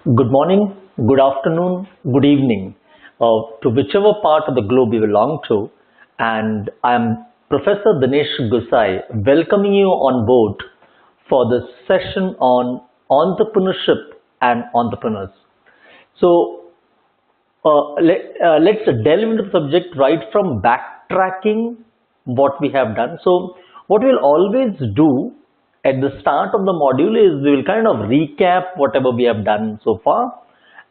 Good morning, good afternoon, good evening to whichever part of the globe you belong to. And I'm Professor Dinesh Gusai welcoming you on board for this session on entrepreneurship and entrepreneurs. So let's delve into the subject right from backtracking what we have done. So what we'll always do at the start of the module is we will kind of recap whatever we have done so far,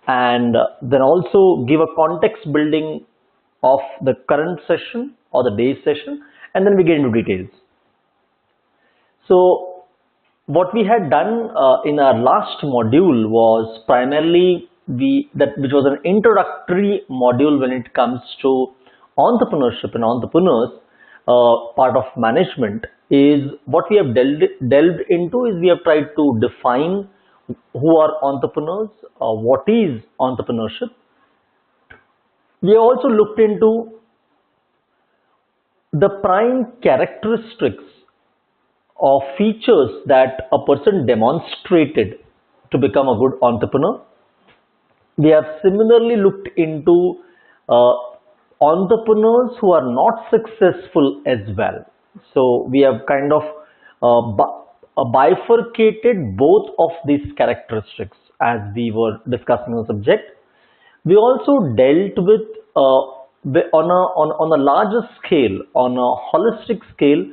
and then also give a context building of the current session or the day's session, and then we get into details. So what we had done in our last module was primarily which was an introductory module when it comes to entrepreneurship and entrepreneurs, part of management. Is what we have delved into is we have tried to define who are entrepreneurs, what is entrepreneurship. We have also looked into the prime characteristics or features that a person demonstrated to become a good entrepreneur. We have similarly looked into entrepreneurs who are not successful as well. So we have kind of bifurcated both of these characteristics as we were discussing the subject. We also dealt with on a larger scale, on a holistic scale,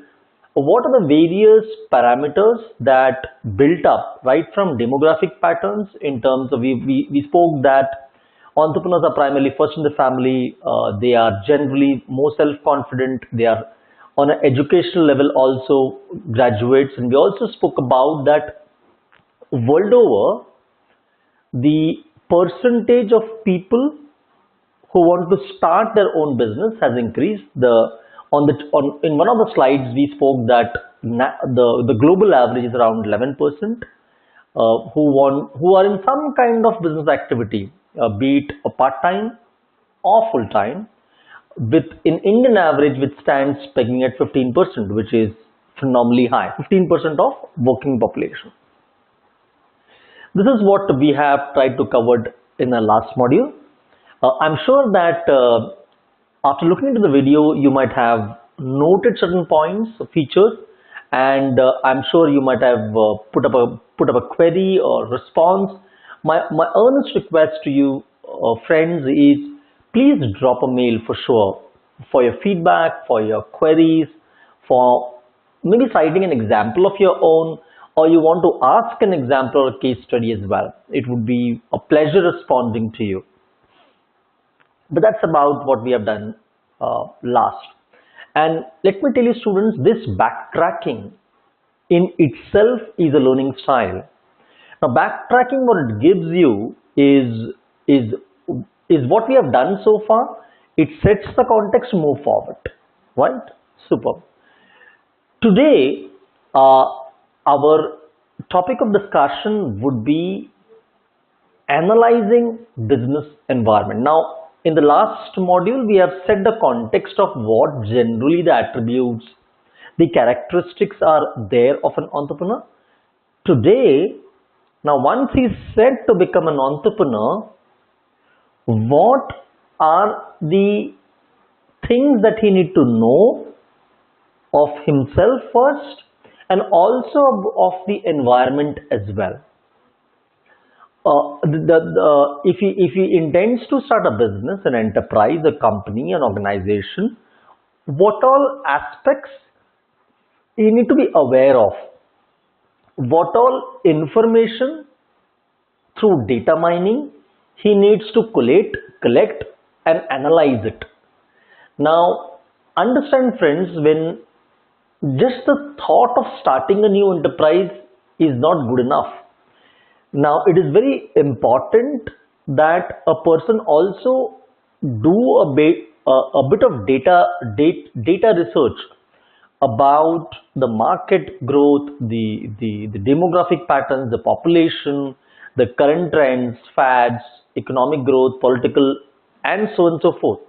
what are the various parameters that built up right from demographic patterns. In terms of we spoke that entrepreneurs are primarily first in the family, they are generally more self-confident, they are on an educational level also graduates, and we also spoke about that world over the percentage of people who want to start their own business has increased. In one of the slides we spoke that the global average is around 11% who are in some kind of business activity, be it a part-time or full-time, with in Indian average which stands pegging at 15%, which is phenomenally high, 15% of working population. This is what we have tried to cover in the last module. I'm sure that after looking into the video, you might have noted certain points, features, and I'm sure you might have put up a query or response. My earnest request to you, friends, is please drop a mail for sure for your feedback, for your queries, for maybe citing an example of your own, or you want to ask an example or a case study as well. It would be a pleasure responding to you. But that's about what we have done last. And let me tell you, students, this backtracking in itself is a learning style. Now, backtracking, what it gives you is what we have done so far. It sets the context to move forward, right? Super. Today, our topic of discussion would be analyzing business environment. Now, in the last module, we have set the context of what generally the attributes, the characteristics are there of an entrepreneur. Today, now once he is set to become an entrepreneur, what are the things that he need to know of himself first, and also of the environment as well. If he intends to start a business, an enterprise, a company, an organization, what all aspects he need to be aware of, what all information through data mining he needs to collect and analyze it. Now, understand, friends, when just the thought of starting a new enterprise is not good enough. Now, it is very important that a person also do a bit of data research about the market growth, the demographic patterns, the population, the current trends, fads, economic growth, political, and so on and so forth.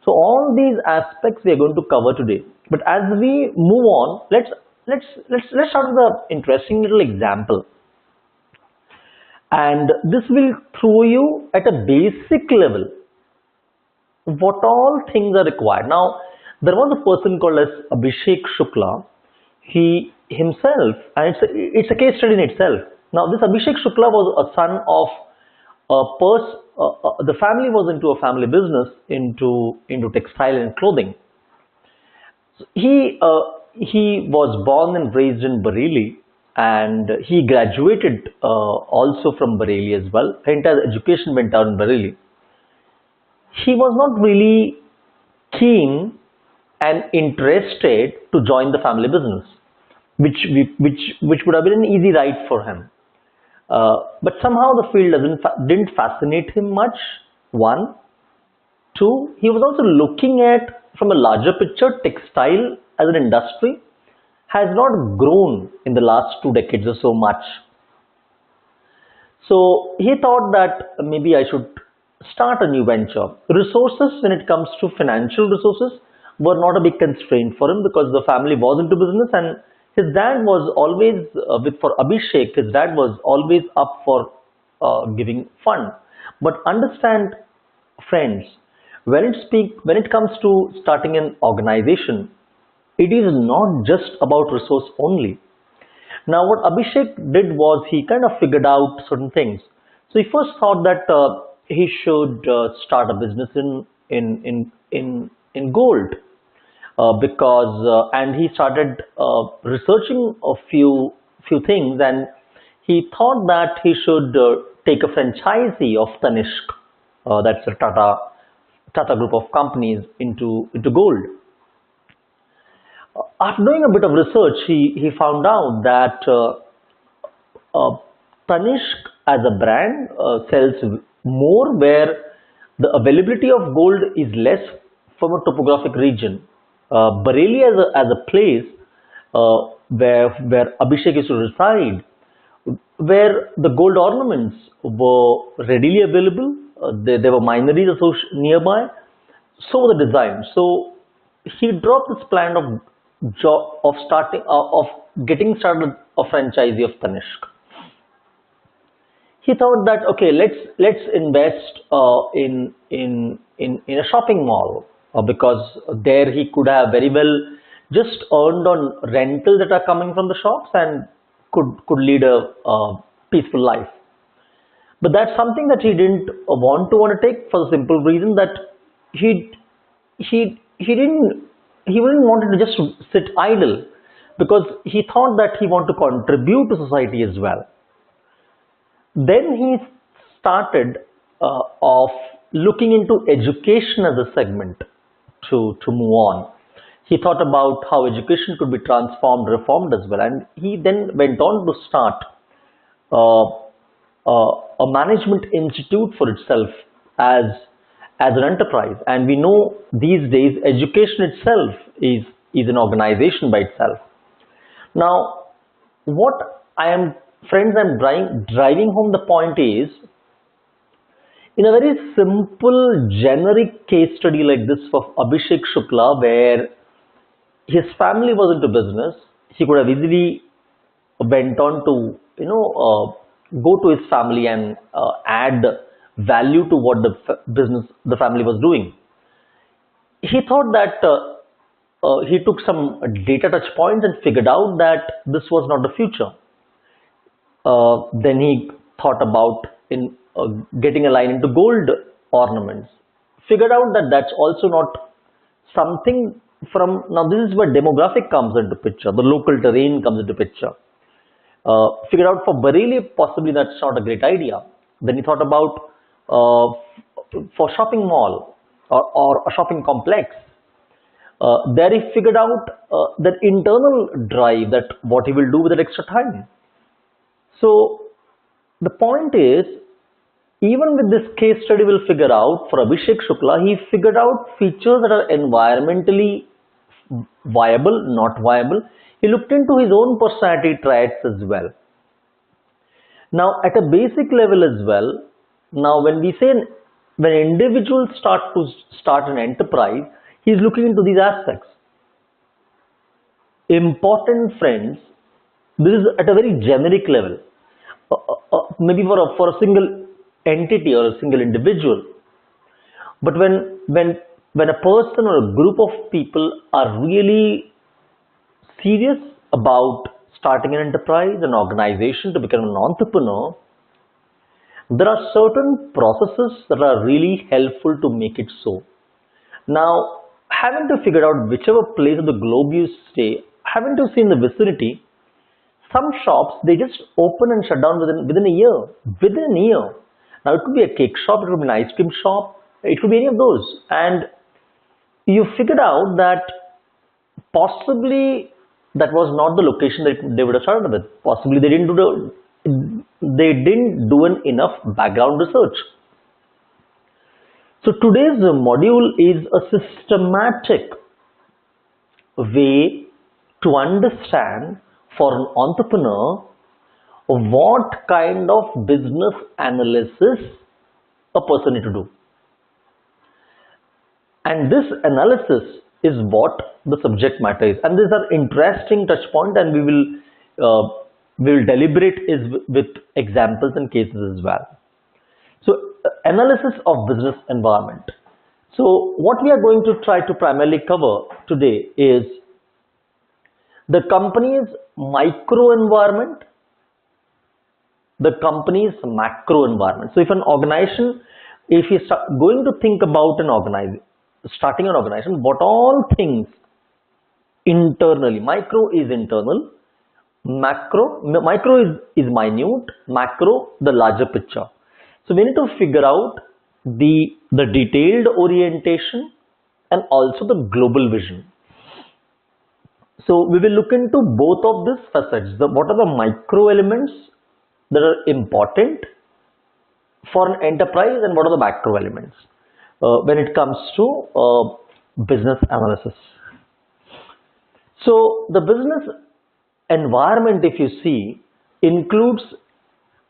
So all these aspects we are going to cover today. But as we move on, let's start with an interesting little example. And this will show you at a basic level what all things are required. Now, there was a person called as Abhishek Shukla. He himself, and it's a case study in itself. Now, this Abhishek Shukla was a son of the family was into a family business into textile and clothing. So he was born and raised in Bareilly, and he graduated also from Bareilly as well. His entire education went down in Bareilly. He was not really keen and interested to join the family business, which would have been an easy ride for him. But somehow the field didn't fascinate him much. One, two, he was also looking at from a larger picture. Textile as an industry has not grown in the last 2 decades or so much. So he thought that maybe I should start a new venture. Resources, when it comes to financial resources, were not a big constraint for him because the family was into business, and his dad was always for Abhishek, his dad was always up for giving fund. But understand, friends, when it comes to starting an organization, it is not just about resource only. Now, what Abhishek did was he kind of figured out certain things. So he first thought that he should start a business in gold, because and he started researching a few things, and he thought that he should take a franchisee of Tanishq, that's a Tata group of companies, into gold. After doing a bit of research, he found out that Tanishq as a brand sells more where the availability of gold is less from a topographic region. Bareilly as a place where Abhishek used to reside, where the gold ornaments were readily available, there were mines nearby, so were the designs. So he dropped this plan of getting started a franchisee of Tanishq. He thought that okay, let's invest in a shopping mall, because there he could have very well just earned on rentals that are coming from the shops and could lead a peaceful life. But that's something that he didn't want to undertake for the simple reason that he wouldn't want to just sit idle, because he thought that he wanted to contribute to society as well. Then he started of looking into education as a segment to move on. He thought about how education could be transformed, reformed as well, and he then went on to start a management institute for itself as an enterprise. And we know these days education itself is an organization by itself. Now, what I'm driving home the point is, in a very simple generic case study like this for Abhishek Shukla, where his family was into business, he could have easily went on to go to his family and add value to what the family was doing. He thought that he took some data touch points and figured out that this was not the future. Then he thought about getting a line into gold ornaments. Figured out that that's also not something from. Now this is where demographic comes into picture, the local terrain comes into picture. Figured out for Bareilly possibly that's not a great idea. Then he thought about for shopping mall or a shopping complex. There he figured out that internal drive, that what he will do with that extra time. So the point is, even with this case study, we'll figure out for Abhishek Shukla, he figured out features that are environmentally viable, not viable. He looked into his own personality traits as well. Now, at a basic level as well, now when individuals start an enterprise, he is looking into these aspects. Important, friends, this is at a very generic level. Maybe for a single entity or a single individual. But when a person or a group of people are really serious about starting an enterprise, an organization, to become an entrepreneur, there are certain processes that are really helpful to make it so. Now, having to figure out whichever place of the globe you stay, having to see in the vicinity, some shops they just open and shut down within a year. Within a year. Now it could be a cake shop, it could be an ice cream shop, it could be any of those. And you figured out that possibly that was not the location that they would have started with. Possibly they didn't do enough background research. So today's module is a systematic way to understand for an entrepreneur what kind of business analysis a person needs to do. And this analysis is what the subject matter is. And these are interesting touch point, and we will deliberate with examples and cases as well. So analysis of business environment. So what we are going to try to primarily cover today is the company's micro environment, the company's macro environment. So if an organization, if you start going to think about starting an organization, what all things internally, micro is internal, micro is minute, macro the larger picture. So we need to figure out the detailed orientation and also the global vision. So we will look into both of these facets. What are the micro elements that are important for an enterprise, and what are the macro elements when it comes to business analysis. So the business environment, if you see, includes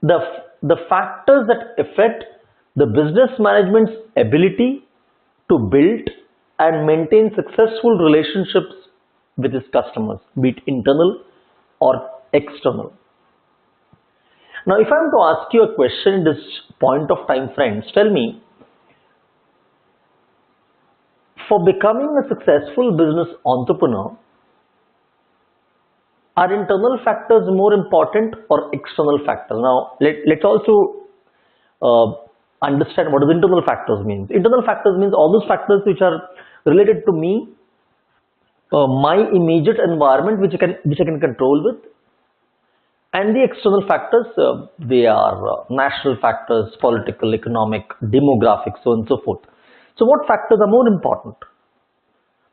the factors that affect the business management's ability to build and maintain successful relationships with its customers, be it internal or external. Now, if I am to ask you a question at this point of time, friends, tell me, for becoming a successful business entrepreneur, are internal factors more important or external factors? Now, let's also understand what does internal factors means. Internal factors means all those factors which are related to me, my immediate environment, which I can control with, and the external factors, they are national factors, political, economic, demographic, so on and so forth. So what factors are more important?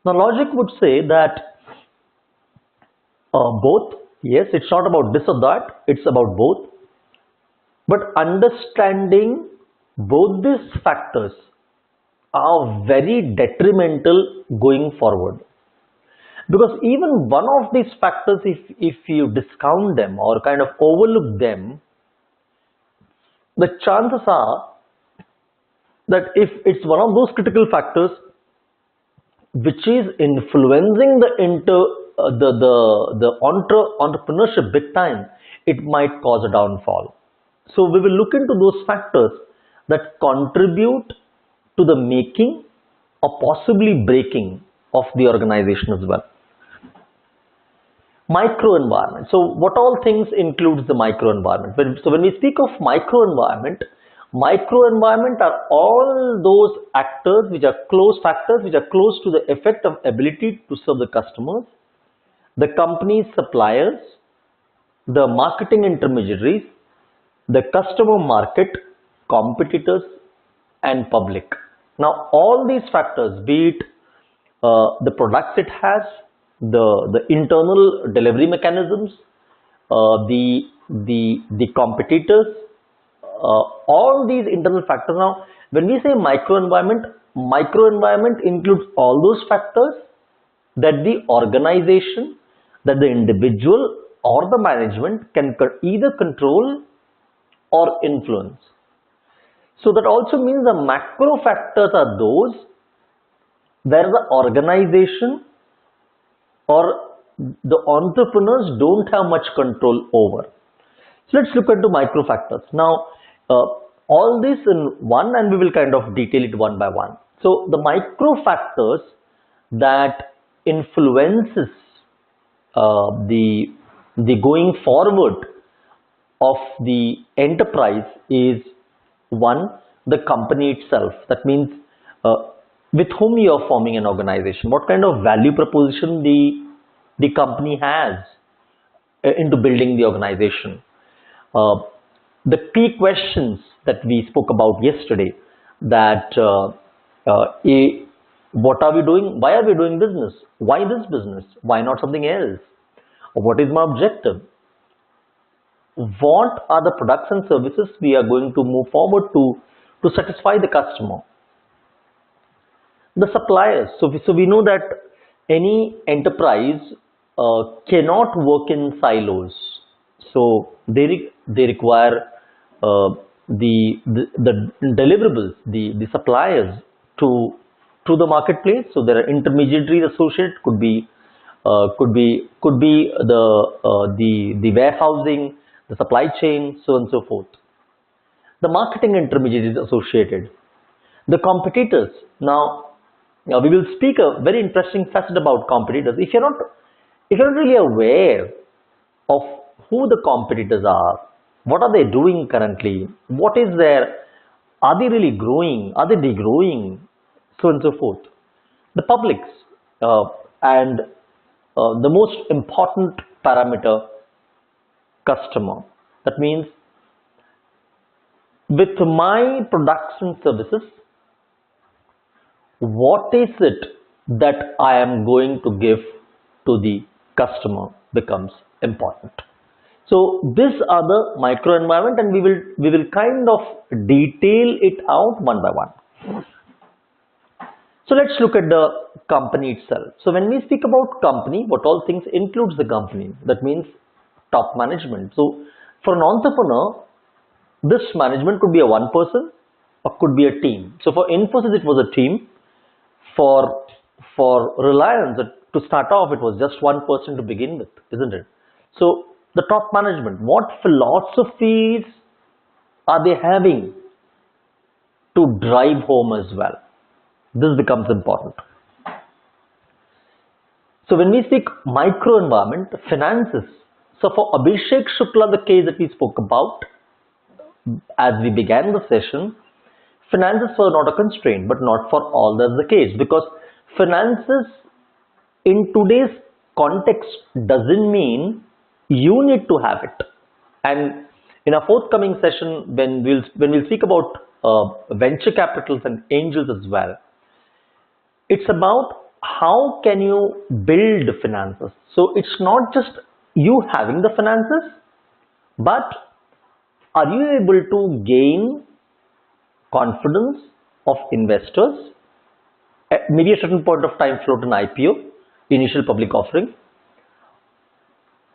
Now logic would say that both. Yes, it's not about this or that, it's about both. But understanding both these factors are very detrimental going forward. Because even one of these factors, if you discount them or kind of overlook them, the chances are that if it's one of those critical factors which is influencing the entrepreneurship big time, it might cause a downfall. So we will look into those factors that contribute to the making or possibly breaking of the organization as well. Micro environment. So what all things includes the micro environment? So when we speak of micro environment are all those actors which are close to the effect of ability to serve the customers, the company's suppliers, the marketing intermediaries, the customer market, competitors, and public. Now all these factors, be it the products it has, the internal delivery mechanisms, the competitors, all these internal factors. Now when we say micro environment includes all those factors that the organization, that the individual or the management can either control or influence. So that also means the macro factors are those where the organization or the entrepreneurs don't have much control over. So let's look into micro factors. Now, All this in one, and we will kind of detail it one by one. So the micro factors that influences the going forward of the enterprise is one, the company itself. That means uh, with whom you are forming an organization, what kind of value proposition the company has into building the organization. Uh, the key questions that we spoke about yesterday, that what are we doing? Why are we doing business? Why this business? Why not something else? What is my objective? What are the products and services we are going to move forward to satisfy the customer? The suppliers. So we know that any enterprise cannot work in silos. So they require the deliverables, the suppliers to the marketplace. So there are intermediaries associated. Could be the warehousing, the supply chain, so on and so forth. The marketing intermediaries associated, the competitors. Now we will speak a very interesting facet about competitors. If you're not really aware of who the competitors are, what are they doing currently, what is their, are they really growing, are they degrowing, so on and so forth. The publics, and the most important parameter, customer. That means with my products and services, what is it that I am going to give to the customer becomes important. So these are the micro environment, and we will kind of detail it out one by one. So let's look at the company itself. So when we speak about company, what all things includes the company? That means top management. So for an entrepreneur, this management could be a one person or could be a team. So for Infosys, it was a team. For Reliance, to start off, it was just one person to begin with, isn't it? So the top management, what philosophies are they having to drive home as well? This becomes important. So when we speak micro environment, finances. So for Abhishek Shukla, the case that we spoke about as we began the session, finances were not a constraint, but not for all that's the case, because finances in today's context doesn't mean you need to have it. And in a forthcoming session, when we'll speak about venture capitals and angels as well, it's about how can you build finances. So it's not just you having the finances, but are you able to gain confidence of investors at maybe a certain point of time, float an IPO, initial public offering,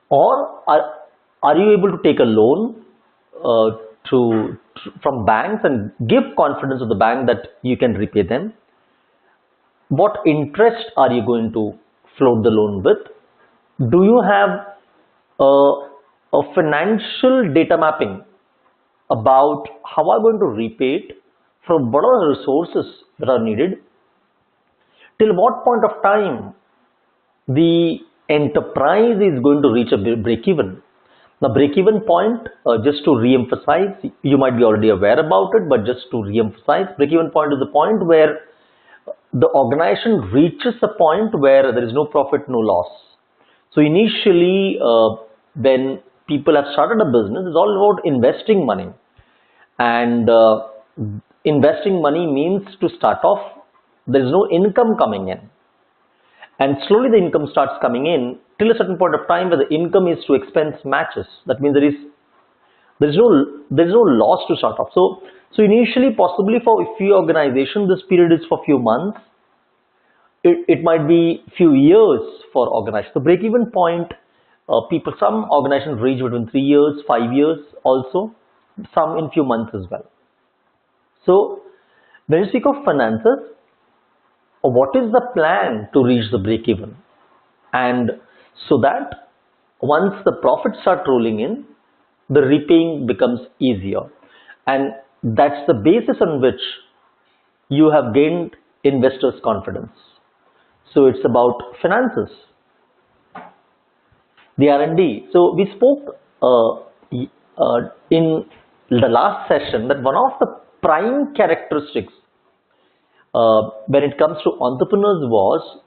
or are you able to take a loan from banks and give confidence to the bank that you can repay them? What interest are you going to float the loan with? Do you have a financial data mapping about how I'm going to repay it, from what are the resources that are needed, till what point of time the enterprise is going to reach a break-even? Now, break-even point, just to re-emphasize, you might be already aware about it, but just to re-emphasize, break-even point is the point where the organization reaches a point where there is no profit, no loss. So initially, when people have started a business, it's all about investing money. And investing money means, to start off, there is no income coming in. And slowly the income starts coming in till a certain point of time where the income is to expense matches. That means there is no loss to start off. So initially, possibly for a few organizations, this period is for few months. It might be few years for organizations. The break-even point, some organizations reach between 3 years, 5 years also, some in few months as well. So when you speak of finances, what is the plan to reach the break-even? And so that once the profits start rolling in, the repaying becomes easier. And That's the basis on which you have gained investors' confidence. So it's about finances, the R&D. So we spoke in the last session that one of the prime characteristics when it comes to entrepreneurs was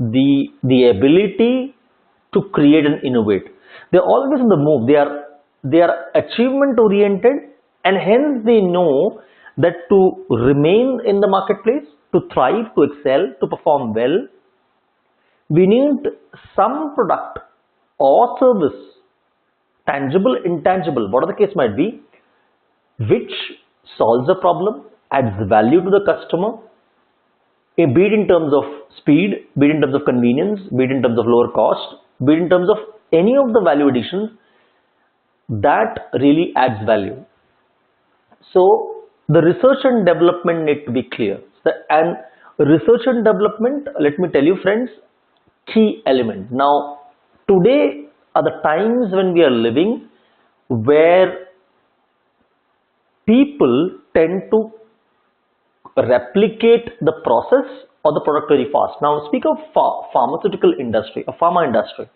the ability to create and innovate. They're always on the move. They are achievement oriented, and hence they know that to remain in the marketplace, to thrive, to excel, to perform well, we need some product or service, tangible, intangible, whatever the case might be, which solves a problem, adds value to the customer, be it in terms of speed, be it in terms of convenience, be it in terms of lower cost, be it in terms of any of the value additions that really adds value. So the research and development need to be clear. And research and development, let me tell you friends, key element. Now today are the times when we are living where people tend to replicate the process or the product very fast. Now speak of pharmaceutical industry, a pharma industry.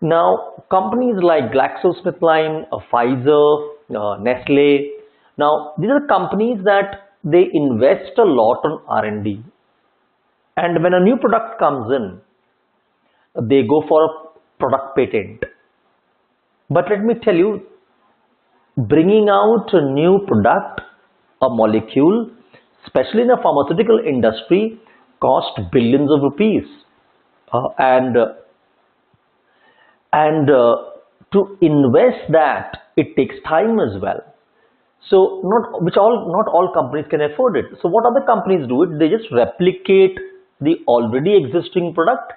Now companies like GlaxoSmithKline, Pfizer, Nestle, now these are companies that they invest a lot on R&D, and when a new product comes in, they go for a product patent. But let me tell you, bringing out a new product, a molecule, especially in the pharmaceutical industry, cost billions of rupees, and to invest that, it takes time as well. So not all companies can afford it. So what other companies do it? They just replicate the already existing product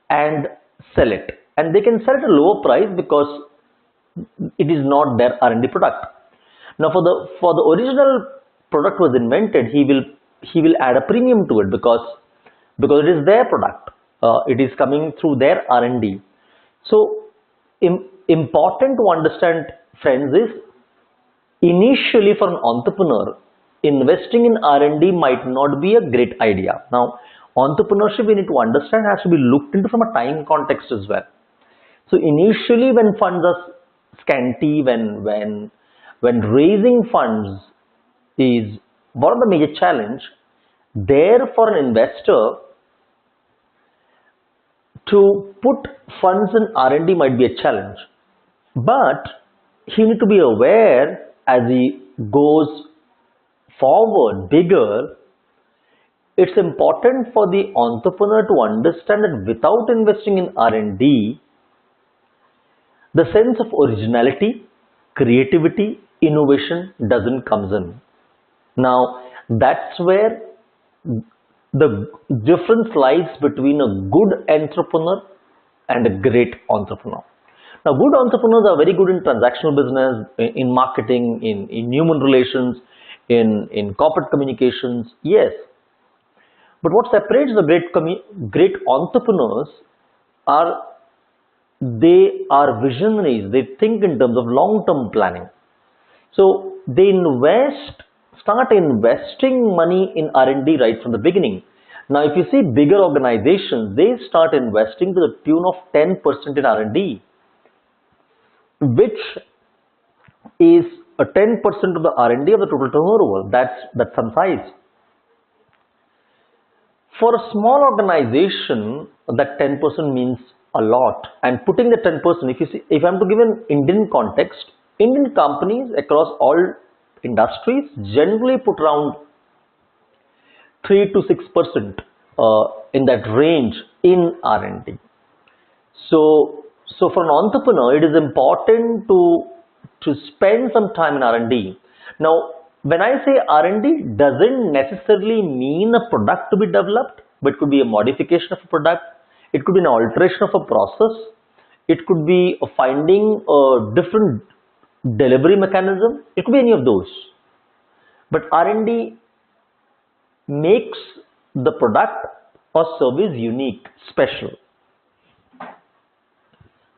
and sell it, and they can sell it at a lower price because it is not their R&D product. Now for the original product was invented, he will add a premium to it because it is their product. It is coming through their R&D. So important to understand, friends, is initially for an entrepreneur, investing in R&D might not be a great idea. Now entrepreneurship, we need to understand, has to be looked into from a time context as well. So initially when funds are scanty, when raising funds is one of the major challenge, there for an investor to put funds in R&D might be a challenge, but he need to be aware as he goes forward bigger. It's important for the entrepreneur to understand that without investing in R&D, the sense of originality, creativity, innovation doesn't comes in. Now that's where the difference lies between a good entrepreneur and a great entrepreneur. Now good entrepreneurs are very good in transactional business, in marketing, in human relations, in corporate communications, yes. But what separates the great entrepreneurs are they are visionaries. They think in terms of long-term planning. So they start investing money in R&D right from the beginning. Now if you see bigger organizations, they start investing to the tune of 10% in R&D, which is a 10% of the R&D of the total turnover. That's some size. For a small organization, that 10% means a lot. And putting the 10%, if I'm to give an Indian context, Indian companies across all industries generally put around 3 to 6% in that range in R&D. So for an entrepreneur, it is important to spend some time in R&D. Now, when I say R&D, doesn't necessarily mean a product to be developed, but it could be a modification of a product. It could be an alteration of a process. It could be finding a different delivery mechanism. It could be any of those. But R&D makes the product or service unique, special.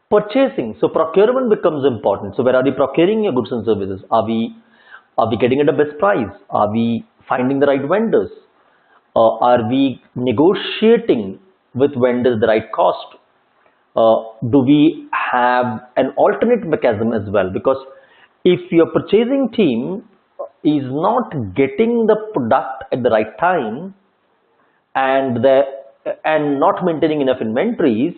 Purchasing. So procurement becomes important. So where are we procuring your goods and services? Are we getting at a best price? Are we finding the right vendors? Are we negotiating with vendors the right cost? Do we have an alternate mechanism as well? Because if your purchasing team is not getting the product at the right time and not maintaining enough inventories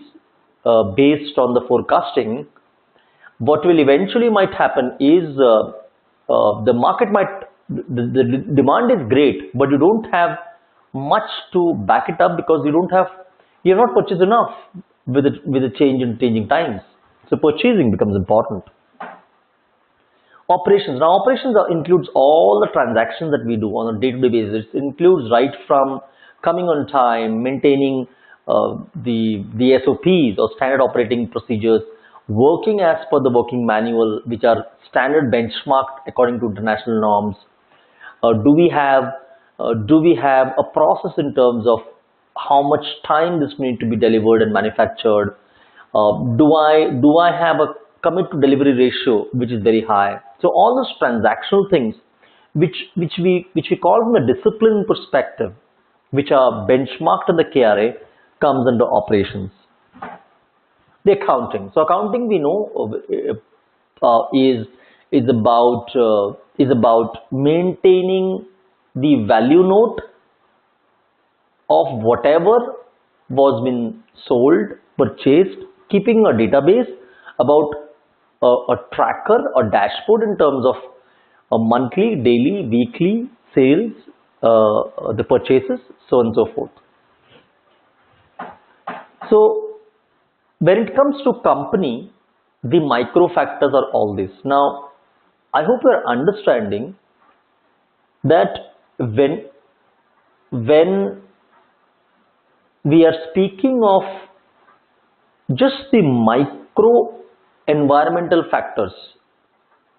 based on the forecasting, what will eventually might happen is the market might the demand is great, but you don't have much to back it up because you're not purchased enough with the change in changing times. So purchasing becomes important. Operations. Now operations includes all the transactions that we do on a day-to-day basis. It includes right from coming on time, maintaining the SOPs or standard operating procedures, working as per the working manual, which are standard benchmarked according to international norms. Do we have a process in terms of how much time this need to be delivered and manufactured? Do I have a commit to delivery ratio which is very high? So all those transactional things which we call from a discipline perspective, which are benchmarked in the KRA, comes under operations. The accounting. So accounting, we know, is about maintaining the value note of whatever was been sold, purchased, keeping a database about a tracker or dashboard in terms of a monthly, daily, weekly sales, the purchases, so on and so forth. So when it comes to company, the micro factors are all this. Now, I hope you are understanding that when we are speaking of just the micro environmental factors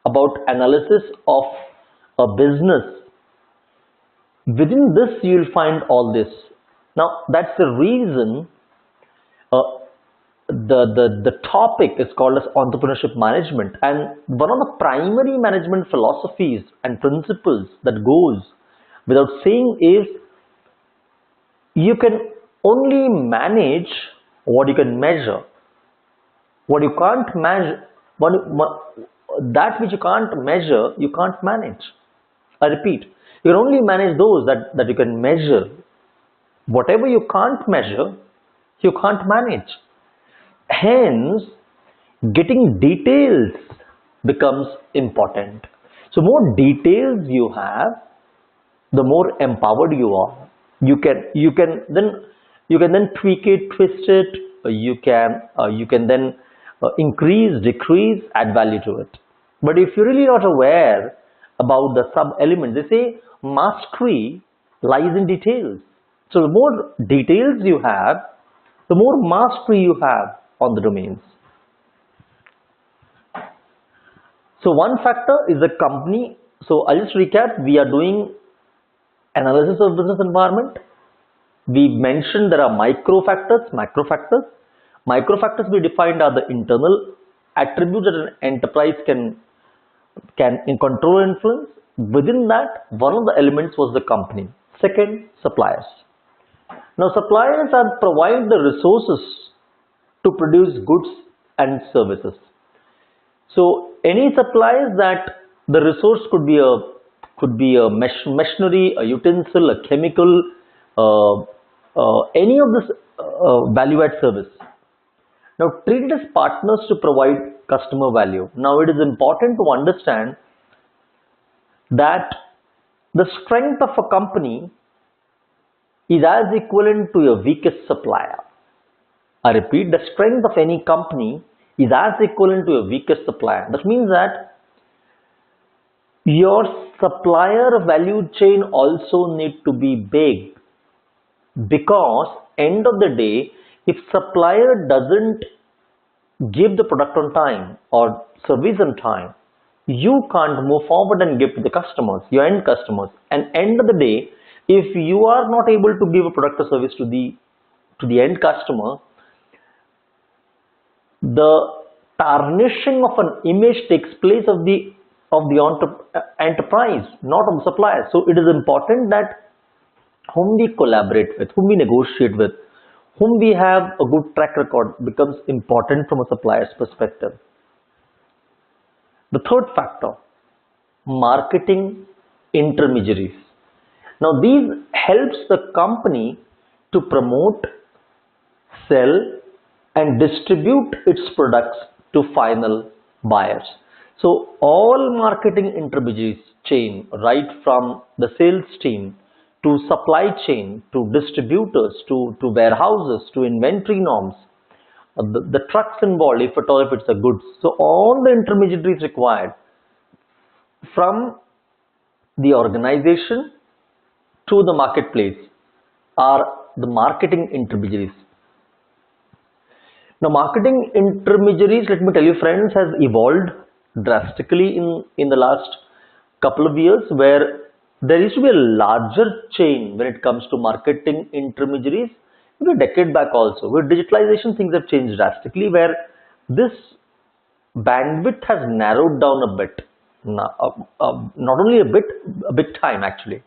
about analysis of a business, within this you will find all this. Now that's the reason the topic is called as entrepreneurship management, and one of the primary management philosophies and principles that goes without saying is you can only manage what you can measure. What you can't measure, that which you can't measure, you can't manage. I repeat, you can only manage those that you can measure. Whatever you can't measure, you can't manage. Hence, getting details becomes important. So more details you have, the more empowered you are. You can then tweak it, twist it. You can then increase, decrease, add value to it. But if you're really not aware about the sub elements, they say mastery lies in details. So the more details you have, the more mastery you have on the domains. So one factor is the company. So I'll just recap. We are doing analysis of business environment. We mentioned there are micro factors, macro factors. Micro factors we defined are the internal attributes that an enterprise can control and influence. Within that, one of the elements was the company. Second, suppliers. Now suppliers provide the resources to produce goods and services. So any suppliers that the resource could be a machinery, a utensil, a chemical, any of this value-add service. Now treat it as partners to provide customer value. Now it is important to understand that the strength of a company is as equivalent to your weakest supplier. I repeat, the strength of any company is as equivalent to your weakest supplier. That means that your supplier value chain also need to be big, because end of the day, if supplier doesn't give the product on time or service on time, you can't move forward and give to the customers, your end customers. And end of the day, if you are not able to give a product or service to the end customer, the tarnishing of an image takes place of the enterprise, not of the supplier. So it is important that whom we collaborate with, whom we negotiate with, whom we have a good track record becomes important from a supplier's perspective. The third factor, marketing intermediaries. Now these helps the company to promote, sell and distribute its products to final buyers. So all marketing intermediaries chain, right from the sales team to supply chain to distributors to warehouses to inventory norms, the trucks involved, if at all if it's a goods. So all the intermediaries required from the organization to the marketplace are the marketing intermediaries. Now marketing intermediaries, let me tell you friends, has evolved drastically in the last couple of years, where there used to be a larger chain when it comes to marketing intermediaries. Maybe a decade back also. With digitalization, things have changed drastically, where this bandwidth has narrowed down a bit. Not only a bit time actually,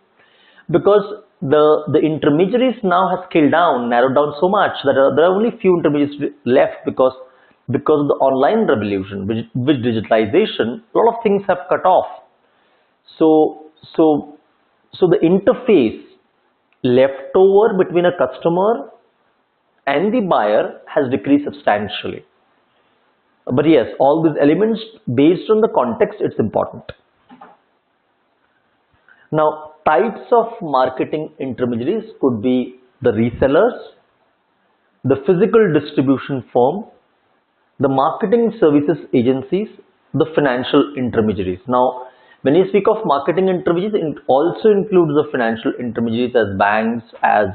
because the intermediaries now have scaled down, narrowed down so much that there are only few intermediaries left because of the online revolution, with digitalization, a lot of things have cut off. So the interface left over between a customer and the buyer has decreased substantially. But yes, all these elements, based on the context, it's important. Now, types of marketing intermediaries could be the resellers, the physical distribution firm, the marketing services agencies, the financial intermediaries. Now, when you speak of marketing intermediaries, it also includes the financial intermediaries as banks, as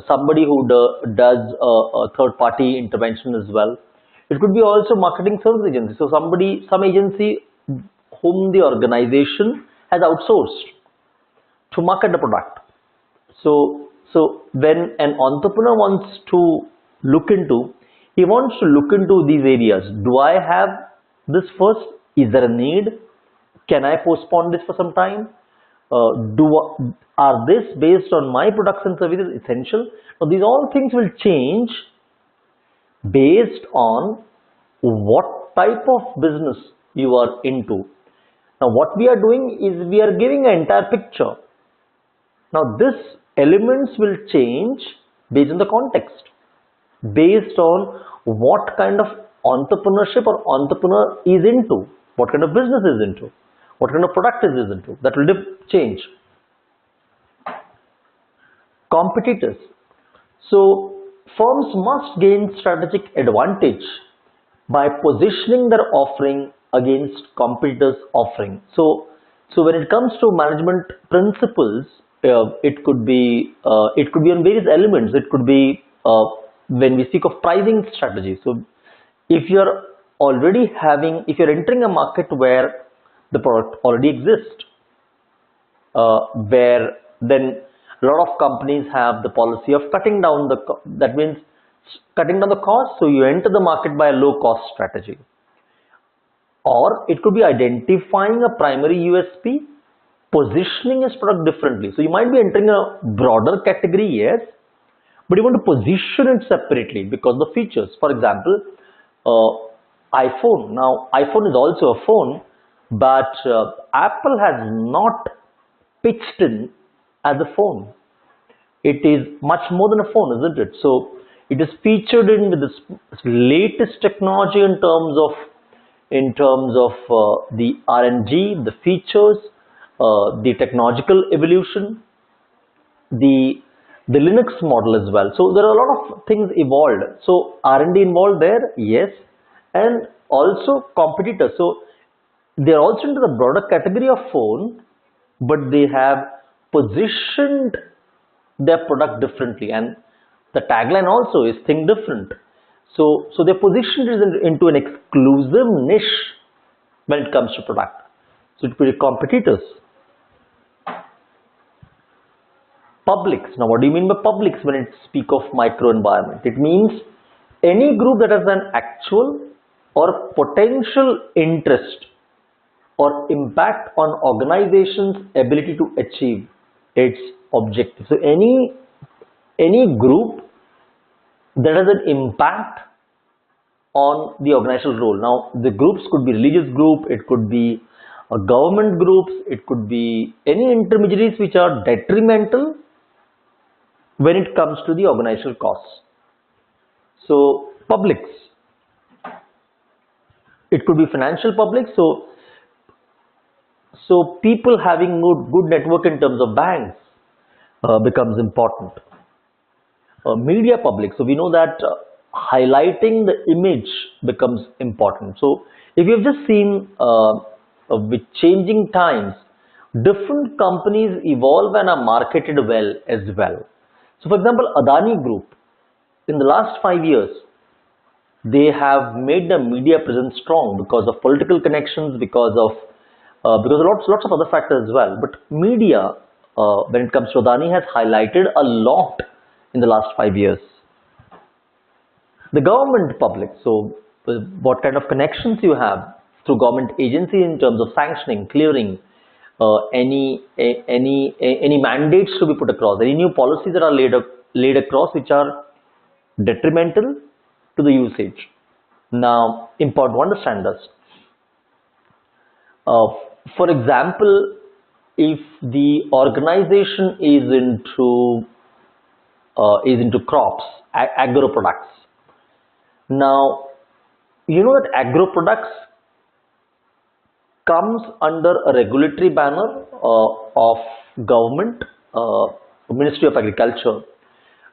somebody who does a third-party intervention as well. It could be also marketing service agency. So some agency whom the organization has outsourced to market the product. So when an entrepreneur wants to look into, he wants to look into these areas. Do I have this first? Is there a need? Can I postpone this for some time? Are this based on my products and services essential? Now these all things will change based on what type of business you are into. Now what we are doing is we are giving an entire picture. Now these elements will change based on the context, based on what kind of entrepreneurship or entrepreneur is into, what kind of business is into, what kind of product is into. That will change. Competitors. So firms must gain strategic advantage by positioning their offering against competitors' offering. So when it comes to management principles, it could be on various elements. It could be when we speak of pricing strategy. So if you're entering a market where the product already exists, where then a lot of companies have the policy of cutting down that means cutting down the cost. So you enter the market by a low cost strategy. Or it could be identifying a primary USP, positioning his product differently. So you might be entering a broader category, yes, but you want to position it separately because of the features. For example, iPhone. Now iPhone is also a phone, but Apple has not pitched in as a phone. It is much more than a phone, isn't it? So it is featured in with this latest technology in terms of the R&D, the features, the technological evolution, the Linux model as well. So there are a lot of things evolved. So R&D involved there, yes, and also competitors. So they are also into the broader category of phone, but they have positioned their product differently, and the tagline also is think different. So they positioned it into an exclusive niche when it comes to product. So it could be competitors. Publics. Now what do you mean by publics when it speak of microenvironment? It means any group that has an actual or potential interest or impact on organization's ability to achieve its objective. So any group that has an impact on the organizational role. Now the groups could be religious group, it could be government groups, it could be any intermediaries which are detrimental when it comes to the organizational costs. So publics, it could be financial public, so people having good network in terms of banks becomes important. Media public, so we know that highlighting the image becomes important. So if you have just seen with changing times, different companies evolve and are marketed well as well. So for example, Adani Group, in the last 5 years, they have made the media presence strong because of political connections, because of lots of other factors as well. But media, when it comes to Adani, has highlighted a lot in the last 5 years. The government public, so what kind of connections you have through government agencies in terms of sanctioning, clearing, any mandates to be put across, any new policies that are laid across which are detrimental to the usage. Now, important to understand this. For example, if the organization is into crops, agro products. Now, you know that agro products comes under a regulatory banner of government, Ministry of Agriculture,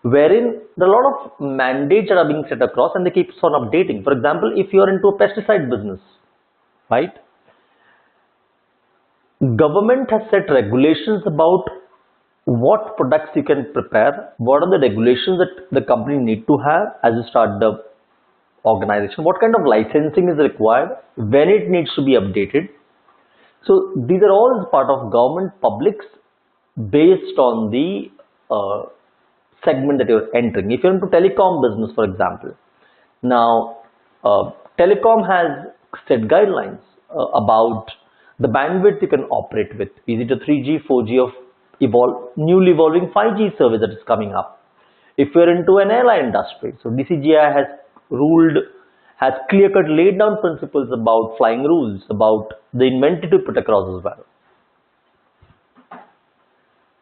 wherein there are a lot of mandates that are being set across and they keep on updating. For example, if you are into a pesticide business, right? Government has set regulations about what products you can prepare, what are the regulations that the company need to have as you start the organization, what kind of licensing is required, when it needs to be updated. So these are all part of government publics based on the segment that you're entering. If you're into telecom business, for example, now telecom has set guidelines about the bandwidth you can operate with. Is it a 3G, 4G of newly evolving 5G service that is coming up? If you're into an airline industry, so DCGI has clear-cut laid down principles about flying rules, about the inventory to put across as well.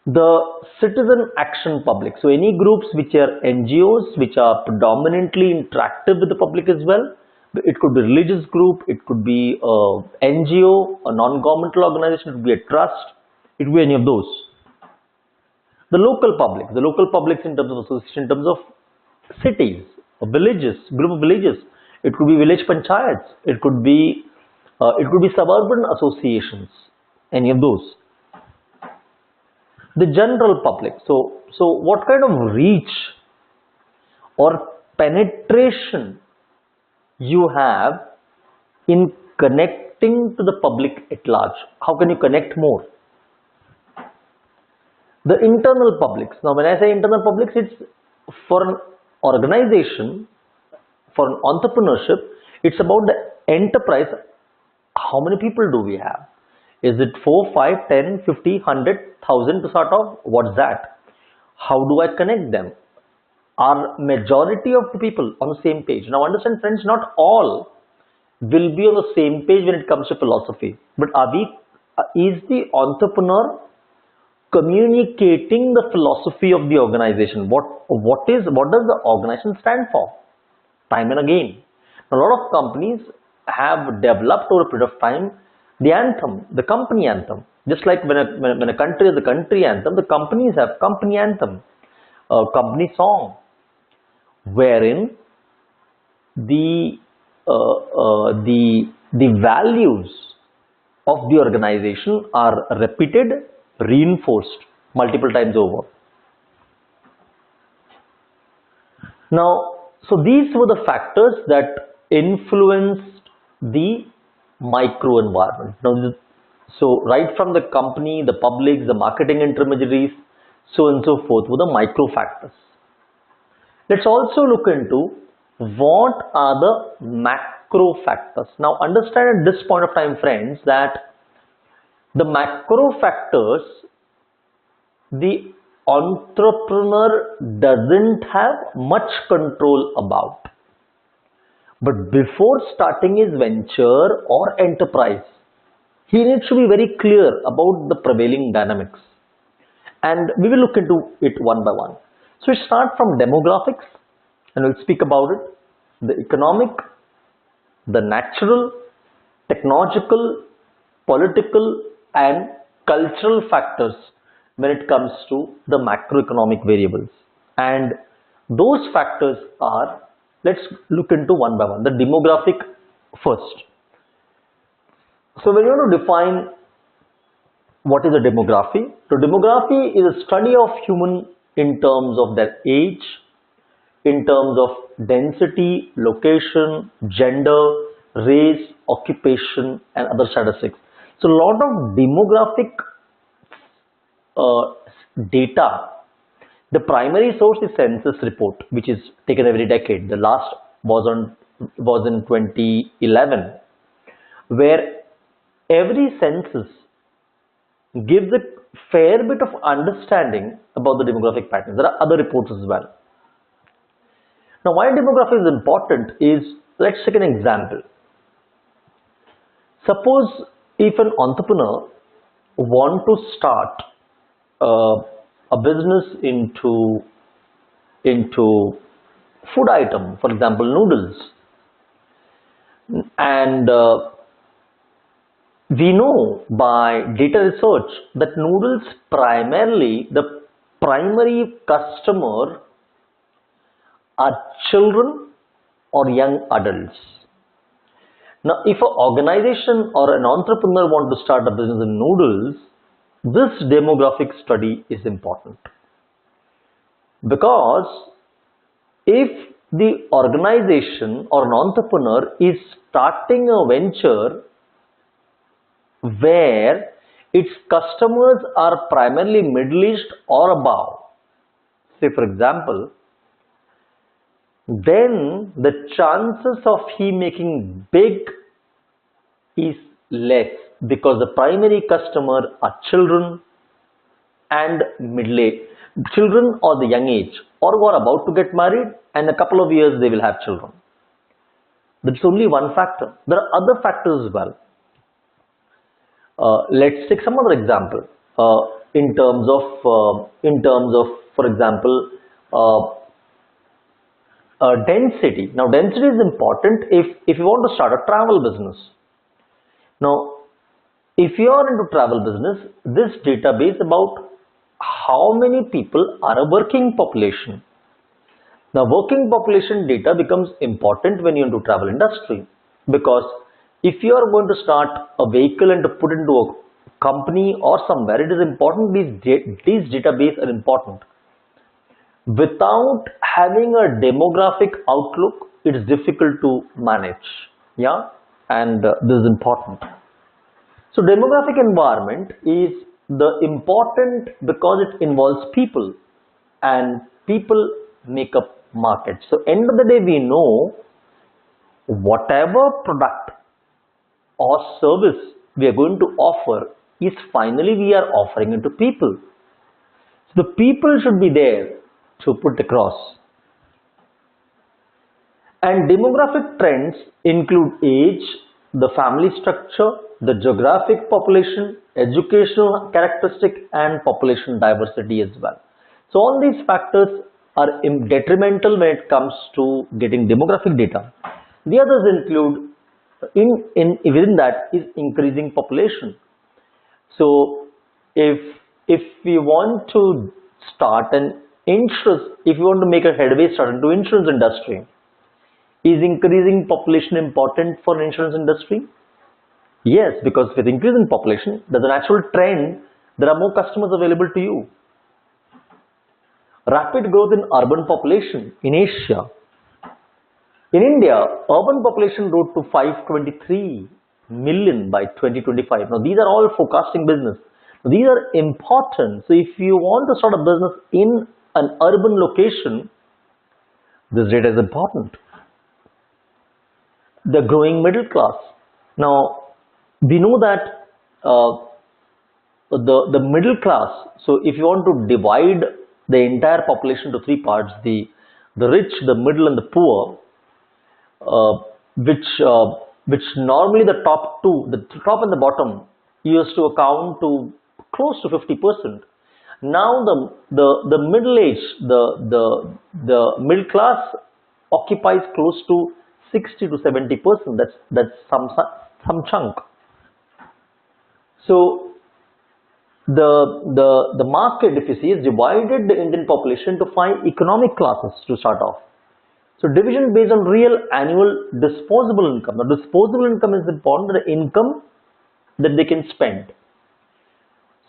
The citizen action public, so any groups which are NGOs which are predominantly interactive with the public as well. It could be a religious group, it could be a NGO, a non-governmental organization, it could be a trust, it could be any of those. The local publics in terms of association, in terms of cities, villages, group of villages. It could be village panchayats, it could be suburban associations, any of those. The general public, so what kind of reach or penetration you have in connecting to the public at large? How can you connect more? The internal publics. Now when I say internal publics, it's for an organization, for an entrepreneurship, it's about the enterprise. How many people do we have? Is it 4, 5, 10, 50, 100, 1000 to start off? What's that? How do I connect them? Are majority of the people on the same page? Now understand friends, not all will be on the same page when it comes to philosophy. But is the entrepreneur communicating the philosophy of the organization? What does the organization stand for? Time and again. A lot of companies have developed over a period of time the anthem, the company anthem. Just like when a country has a country anthem, the companies have company anthem, company song, wherein the values of the organization are repeated, reinforced multiple times over. Now, so these were the factors that influenced the micro environment. Now, so right from the company, the public, the marketing intermediaries, so on and so forth were the micro factors. Let's also look into what are the macro macro factors. Now understand at this point of time, friends, that the macro factors the entrepreneur doesn't have much control about. But before starting his venture or enterprise, he needs to be very clear about the prevailing dynamics. And we will look into it one by one. So we start from demographics and we'll speak about it, the economic, the natural, technological, political and cultural factors when it comes to the macroeconomic variables. And those factors are, let's look into one by one. The demographic first. So when you want to define what is a demography? So demography is a study of human in terms of their age, in terms of density, location, gender, race, occupation and other statistics. So a lot of demographic data. The primary source is census report, which is taken every decade. The last was in 2011, where every census gives a fair bit of understanding about the demographic patterns. There are other reports as well. Now, why demography is important is, let's take an example. Suppose if an entrepreneur want to start a business into food item, for example noodles, and we know by data research that noodles primarily, the primary customer are children or young adults. Now, if an organization or an entrepreneur want to start a business in noodles, this demographic study is important. Because if the organization or an entrepreneur is starting a venture where its customers are primarily Middle East or above, say for example, then the chances of he making big is less, because the primary customer are children and middle age, children or the young age, or who are about to get married and a couple of years they will have children. That's only one factor. There are other factors as well. Let's take some other example in terms of for example density. Now density is important if you want to start a travel business. Now if you are into travel business, this database about how many people are a working population. Now working population data becomes important when you are into travel industry, because if you are going to start a vehicle and to put into a company or somewhere, it is important these database are important. Without having a demographic outlook, it is difficult to manage. Yeah, and this is important. So demographic environment is the important because it involves people, and people make up markets. So end of the day, we know whatever product or service we are going to offer is finally we are offering it to people. So the people should be there to put across. And demographic trends include age, the family structure, the geographic population, educational characteristic and population diversity as well. So all these factors are detrimental when it comes to getting demographic data. The others include within that is increasing population. So if we want to start an insurance, if you want to make a headway start into insurance industry, is increasing population important for an insurance industry? Yes, because with increasing population, there's a natural trend, there are more customers available to you. Rapid growth in urban population in Asia. In India, urban population rose to 523 million by 2025. Now, these are all forecasting business. Now, these are important. So, if you want to start a business in an urban location, this data is important. the growing middle class. Now, we know that the middle class, so if you want to divide the entire population to three parts, the rich, the middle and the poor, uh, which normally the top two, the top and the bottom, used to account to close to 50%. Now the middle age, the middle class occupies close to 60 to 70%. That's some chunk. So the market, if you see, is divided the Indian population to five economic classes to start off. So division based on real annual disposable income. Now disposable income is important, the income that they can spend.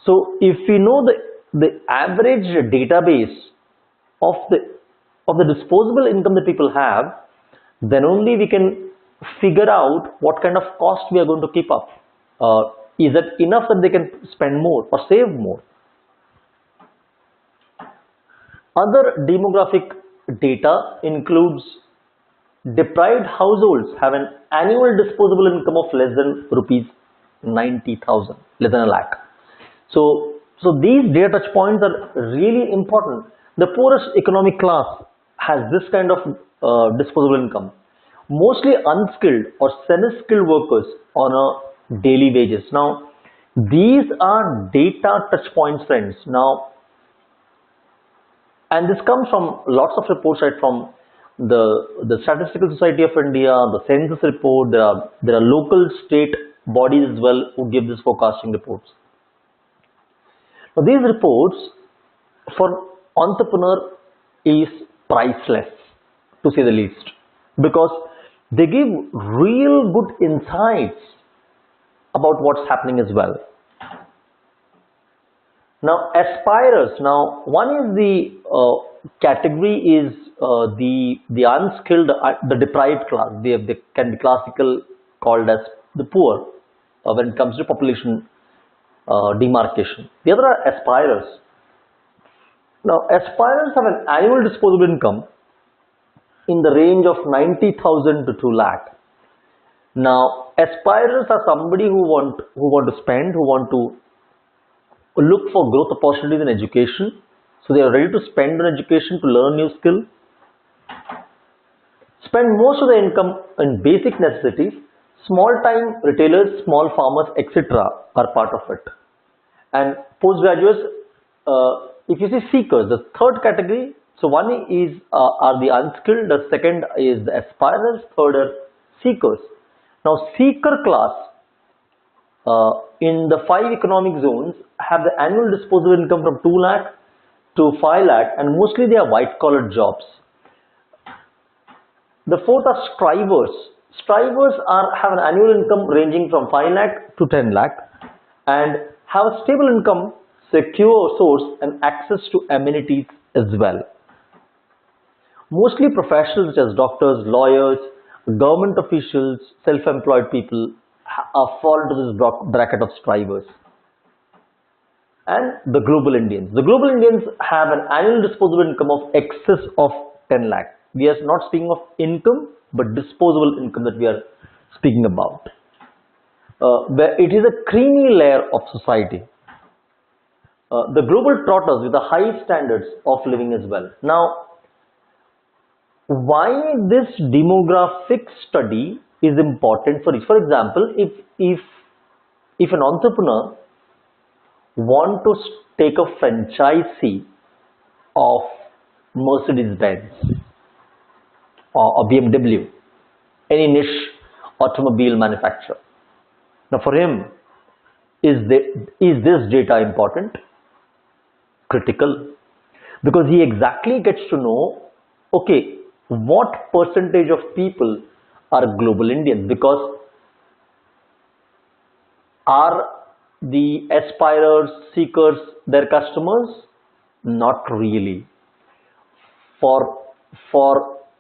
So if we know the average database of the disposable income that people have, then only we can figure out what kind of cost we are going to keep up. Is it enough that they can spend more or save more? Other demographic data includes deprived households have an annual disposable income of less than rupees 90,000, less than a lakh. So these data touch points are really important. The poorest economic class has this kind of disposable income. Mostly unskilled or semi-skilled workers on a daily wages. Now, these are data touch points, friends. Now, and this comes from lots of reports, right, from the Statistical Society of India, the census report. There are local state bodies as well who give this forecasting reports. Now, these reports for entrepreneur is priceless, to say the least, because they give real good insights about what's happening as well. Now, aspirers. Now, one is the category is the unskilled, the deprived class. They can be classical called as the poor when it comes to population demarcation. The other are aspirers. Now, aspirers have an annual disposable income in the range of 90,000 to 2 lakh. Now, aspirers are somebody who want to spend, who want to look for growth opportunities in education. So they are ready to spend on education to learn new skill. Spend most of the income in basic necessities. Small time retailers, small farmers, etc. are part of it. And postgraduates, if you see seekers, the third category. So one is are the unskilled, the second is the aspirers, third are seekers. Now seeker class in the 5 economic zones have the annual disposable income from 2 lakh to 5 lakh, and mostly they are white collar jobs. The fourth are strivers. Strivers have an annual income ranging from 5 lakh to 10 lakh and have a stable income, secure source and access to amenities as well. Mostly professionals such as doctors, lawyers, government officials, self-employed people fall into this bracket of strivers. And the global Indians. The global Indians have an annual disposable income of excess of 10 lakh. We are not speaking of income, but disposable income that we are speaking about. Where it is a creamy layer of society. The global trotters with the high standards of living as well. Now, why this demographic study is important for it? For example, if an entrepreneur want to take a franchisee of Mercedes-Benz or BMW, any niche automobile manufacturer. Now for him, is this data important? Critical. Because he exactly gets to know, okay, what percentage of people are global Indians, because are the aspirers, seekers their customers? Not really. For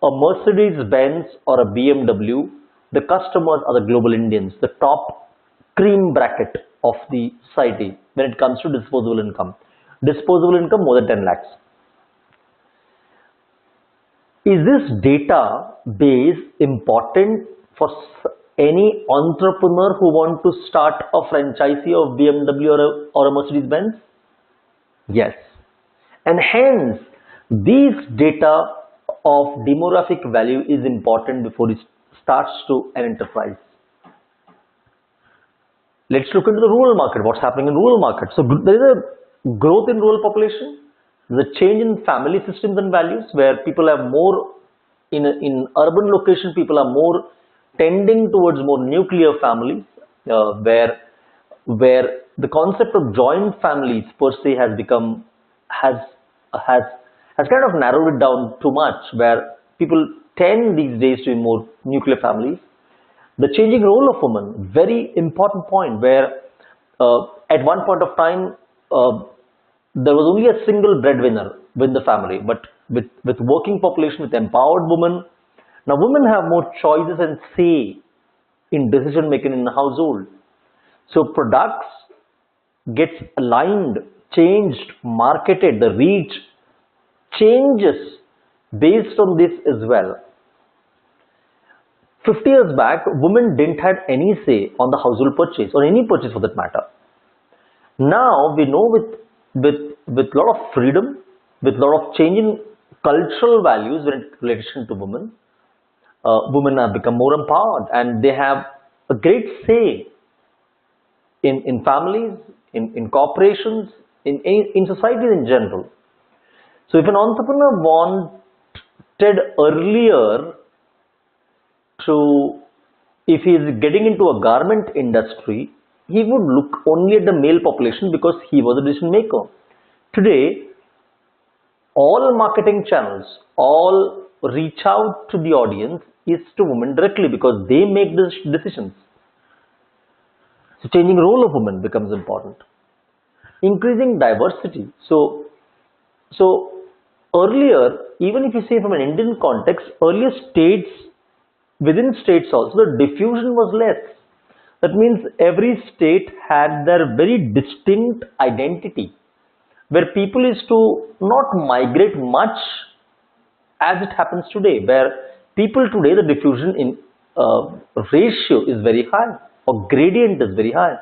a Mercedes-Benz or a BMW, the customers are the global Indians, the top cream bracket of the society when it comes to disposable income. Disposable income more than 10 lakhs. Is this data base important any entrepreneur who want to start a franchisee of BMW or a Mercedes-Benz? Yes. And hence, these data of demographic value is important before it starts to an enterprise. Let's look into the rural market. What's happening in rural market? So there is a growth in rural population. There's a change in family systems and values where people have more, in urban location, people are more tending towards more nuclear families, where the concept of joint families per se has become, has kind of narrowed it down too much, where people tend these days to be more nuclear families. The changing role of women, very important point, where at one point of time there was only a single breadwinner within the family, but with working population, with empowered women, now women have more choices and say in decision making in the household. So products gets aligned, changed, marketed, the reach changes based on this as well. 50 years back, women didn't have any say on the household purchase or any purchase for that matter. Now we know with lot of freedom, with lot of change in cultural values in relation to women, women have become more empowered and they have a great say in families, in corporations, in societies in general. So if an entrepreneur wanted earlier to, if he is getting into a garment industry, he would look only at the male population because he was a decision maker. Today, all marketing channels, all reach out to the audience is to women directly because they make the decisions. So changing role of women becomes important. Increasing diversity. So earlier, even if you say from an Indian context, earlier states, within states also, the diffusion was less. That means every state had their very distinct identity, where people is to not migrate much as it happens today, where people today, the diffusion in ratio is very high, or gradient is very high,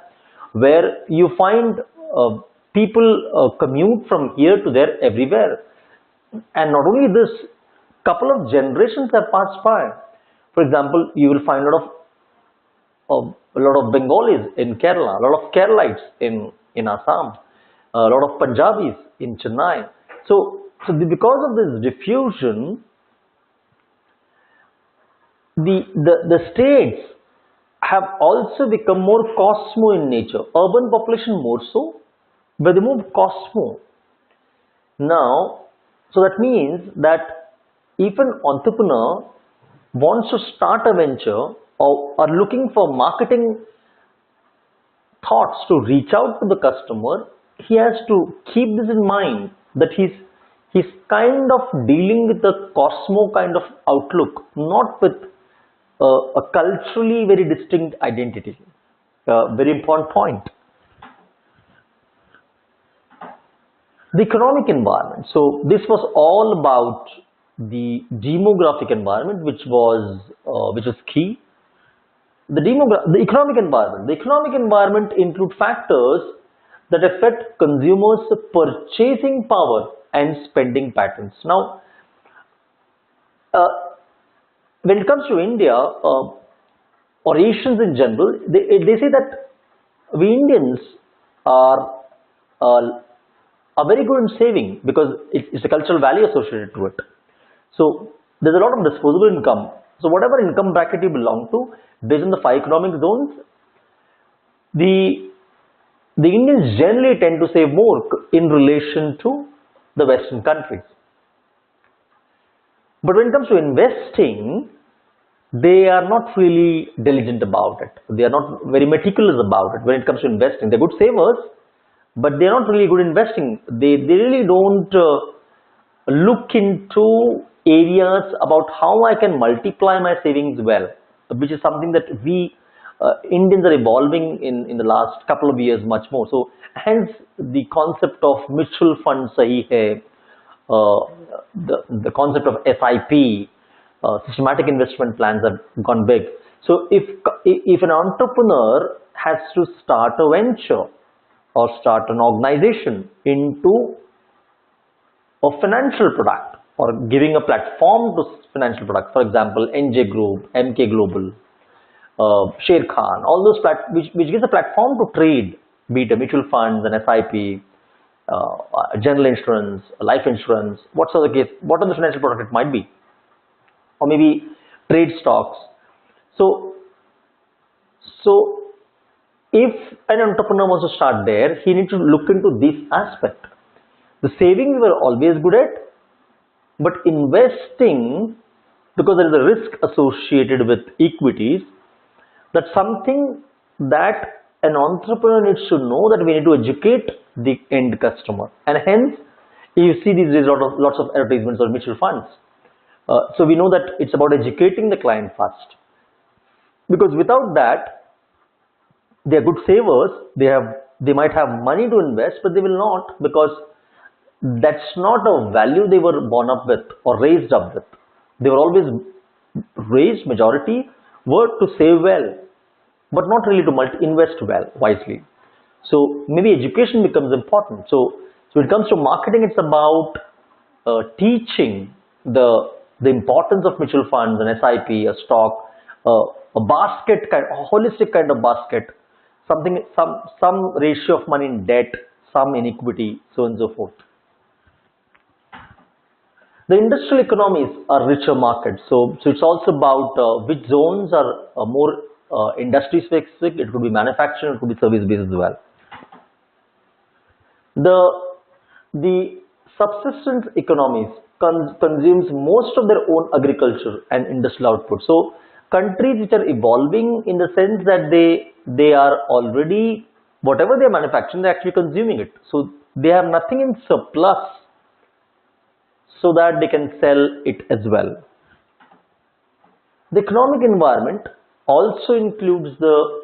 where you find people commute from here to there everywhere. And not only this, couple of generations have passed by. For example, you will find a lot of Bengalis in Kerala, a lot of Keralites in Assam, a lot of Punjabis in Chennai. So because of this diffusion, the states have also become more cosmo in nature. Urban population more so, but they move cosmo. Now, so that means that if an entrepreneur wants to start a venture or are looking for marketing thoughts to reach out to the customer, he has to keep this in mind, that he's kind of dealing with a cosmo kind of outlook, not with a culturally very distinct identity. Very important point. The economic environment. So this was all about the demographic environment, which was key. The economic environment. The economic environment include factors that affect consumers' purchasing power and spending patterns. Now, when it comes to India or Asians in general, they say that we Indians are very good in saving because it's a cultural value associated to it. So there's a lot of disposable income. So whatever income bracket you belong to, based on the 5 economic zones, the Indians generally tend to save more in relation to the Western countries. But when it comes to investing, they are not really diligent about it. They are not very meticulous about it when it comes to investing. They're good savers, but they're not really good investing. They really don't look into areas about how I can multiply my savings well, which is something that we Indians are evolving in the last couple of years much more. So hence the concept of mutual fund sahi hai, the concept of SIP, systematic investment plans have gone big. So if an entrepreneur has to start a venture or start an organization into a financial product or giving a platform to financial products, for example, NJ Group, MK Global, Sher Khan, all those which gives a platform to trade, be it a mutual funds, an SIP, general insurance, life insurance, whatsoever the case, what are the financial product it might be, or maybe trade stocks. So, so if an entrepreneur wants to start there, he needs to look into this aspect. The savings we were always good at, but investing, because there is a risk associated with equities, that's something that an entrepreneur needs to know, that we need to educate the end customer. And hence, you see these days lots of advertisements on mutual funds. So we know that it's about educating the client first. Because without that, they are good savers, they might have money to invest, but they will not, because that's not a value they were born up with or raised up with. They were always raised, majority were to save well, but not really to invest well, wisely. So maybe education becomes important. So when it comes to marketing, it's about teaching the importance of mutual funds, an SIP, a stock, a basket kind, a holistic kind of basket, some ratio of money in debt, some in equity, so on and so forth. The industrial economies are richer markets, so it's also about which zones are more industry specific. It could be manufacturing, it could be service based as well. The subsistence economies consumes most of their own agriculture and industrial output. So countries which are evolving in the sense that they are already, whatever they are manufacturing, they're actually consuming it. So they have nothing in surplus, so that they can sell it as well. The economic environment also includes the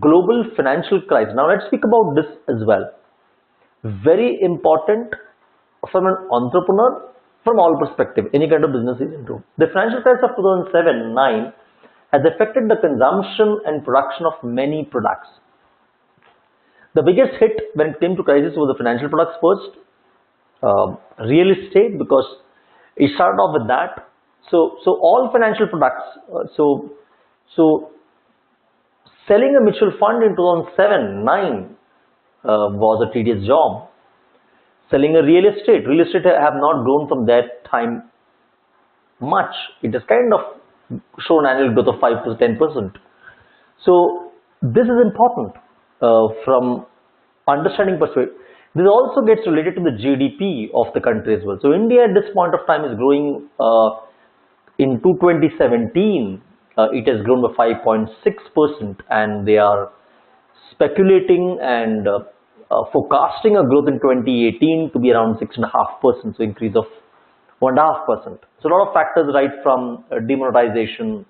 global financial crisis. Now let's speak about this as well. Very important from an entrepreneur, from all perspective, any kind of business is into. The financial crisis of 2007-9 has affected the consumption and production of many products. The biggest hit when it came to crisis was the financial products first. Real estate, because it started off with that. So all financial products. So selling a mutual fund in 2007-9 was a tedious job. Selling a real estate have not grown from that time much. It has kind of shown annual growth of 5 to 10%. So this is important from understanding perspective. This also gets related to the GDP of the country as well. So India at this point of time is growing, in 2017, it has grown by 5.6%, and they are speculating and forecasting a growth in 2018 to be around 6.5%, so increase of 1.5%. So a lot of factors, right from demonetization,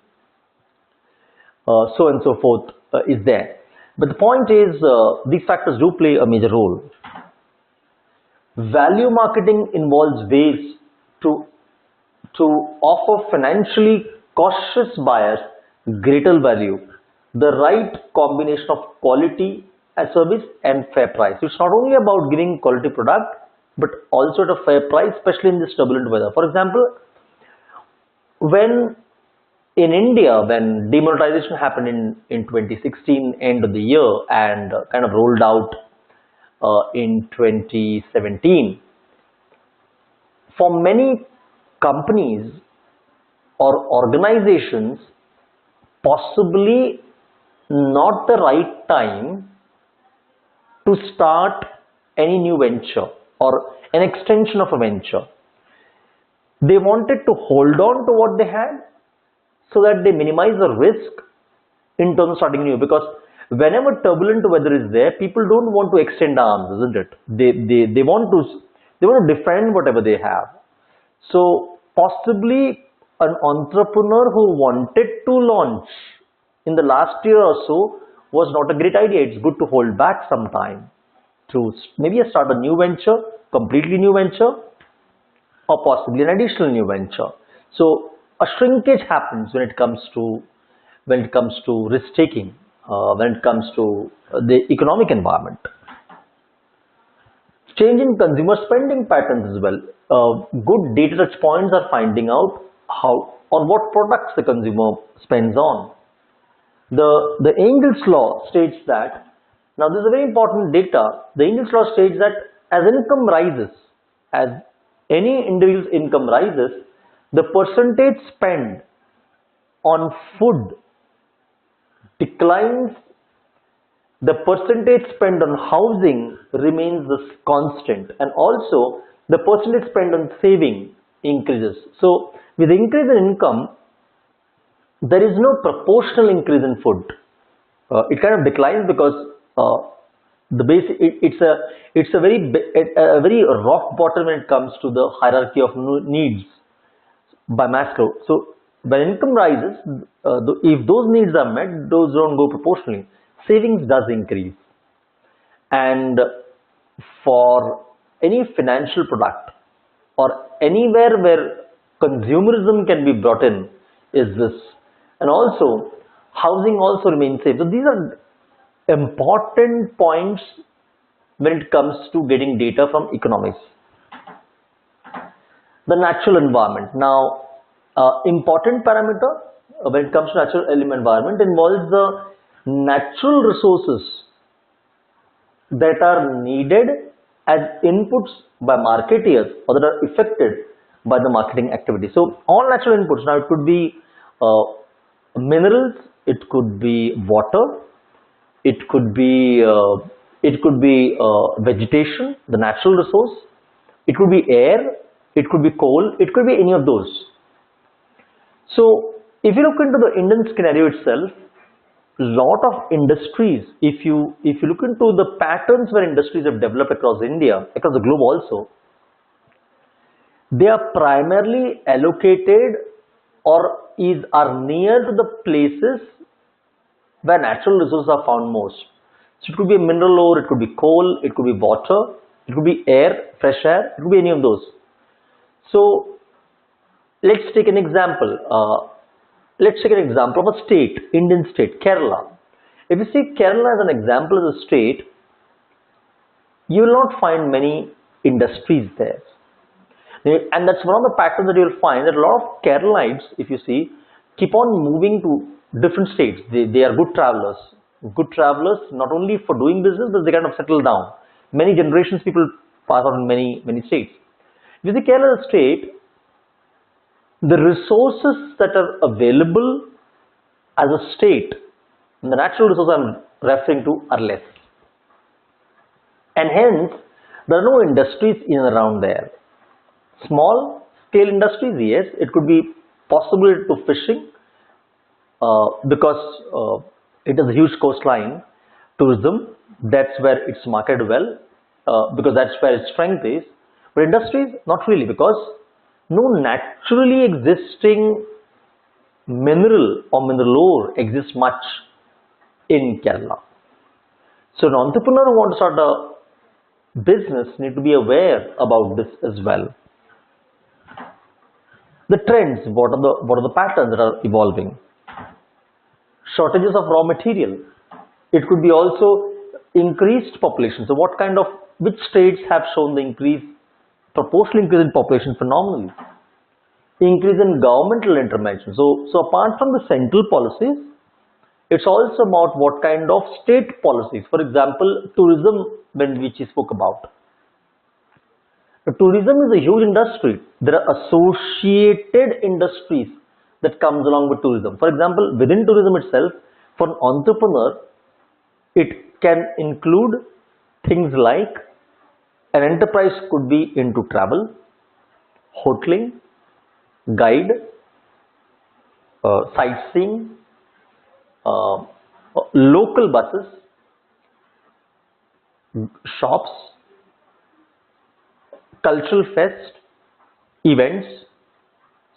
so and so forth, is there. But the point is, these factors do play a major role. Value marketing involves ways to offer financially cautious buyers greater value, the right combination of quality as service and fair price. It's not only about giving quality product, but also at a fair price, especially in this turbulent weather. For example, when in India, when demonetization happened in 2016, end of the year, and kind of rolled out in 2017, for many companies or organizations, possibly not the right time to start any new venture or an extension of a venture. They wanted to hold on to what they had so that they minimize the risk in terms of starting new, because whenever turbulent weather is there, people don't want to extend arms, isn't it? They want to defend whatever they have. So possibly an entrepreneur who wanted to launch in the last year or so was not a great idea. It's good to hold back some time to maybe start a new venture, completely new venture, or possibly an additional new venture. So a shrinkage happens when it comes to when it comes to risk taking, when it comes to the economic environment. Change in consumer spending patterns as well. Good data touch points are finding out how or what products the consumer spends on. The Engel's law states that, now this is a very important data, the Engel's law states that as income rises, as any individual's income rises, the percentage spent on food declines, the percentage spent on housing remains constant, and also the percentage spent on saving increases. So with increase in income, there is no proportional increase in food. It kind of declines because the base it's a very rock bottom when it comes to the hierarchy of needs by Maslow. So when income rises, if those needs are met, those don't go proportionally. Savings does increase, and for any financial product or anywhere where consumerism can be brought in is this, and also housing also remains safe. So these are important points when it comes to getting data from economics. The natural environment. Now, important parameter when it comes to natural environment involves the natural resources that are needed as inputs by marketeers or that are affected by the marketing activity. So all natural inputs, now it could be minerals, it could be water, it could be vegetation, the natural resource, it could be air, it could be coal, it could be any of those. So if you look into the Indian scenario itself, lot of industries, if you look into the patterns where industries have developed across India, across the globe also, they are primarily allocated or are near to the places where natural resources are found most. So it could be a mineral ore, it could be coal, it could be water, it could be air, fresh air, it could be any of those. So let's take an example. Let's take an example of a state, Indian state, Kerala. If you see Kerala as an example of a state, you will not find many industries there. And that's one of the patterns that you will find, that a lot of Keralites, if you see, keep on moving to different states. They are good travelers. Good travelers, not only for doing business, but they kind of settle down. Many generations people pass out in many states. If you see Kerala as a state, the resources that are available as a state, the natural resources I'm referring to, are less. And hence, there are no industries in and around there. Small scale industries, yes, it could be possible to fishing because it is a huge coastline. Tourism, that's where it's marketed well because that's where its strength is. But industries, not really, because no naturally existing mineral or mineral ore exists much in Kerala. So an entrepreneur who wants to start a business need to be aware about this as well. The trends, what are the patterns that are evolving? Shortages of raw material. It could be also increased population. So which states have shown the proportional increase in population phenomenally? Increase in governmental intervention. So apart from the central policies, it's also about what kind of state policies. For example, tourism, which we spoke about. Tourism is a huge industry. There are associated industries that comes along with tourism. For example, within tourism itself, for an entrepreneur, it can include things like an enterprise could be into travel, hoteling, guide, sightseeing, local buses, shops, cultural fest, events.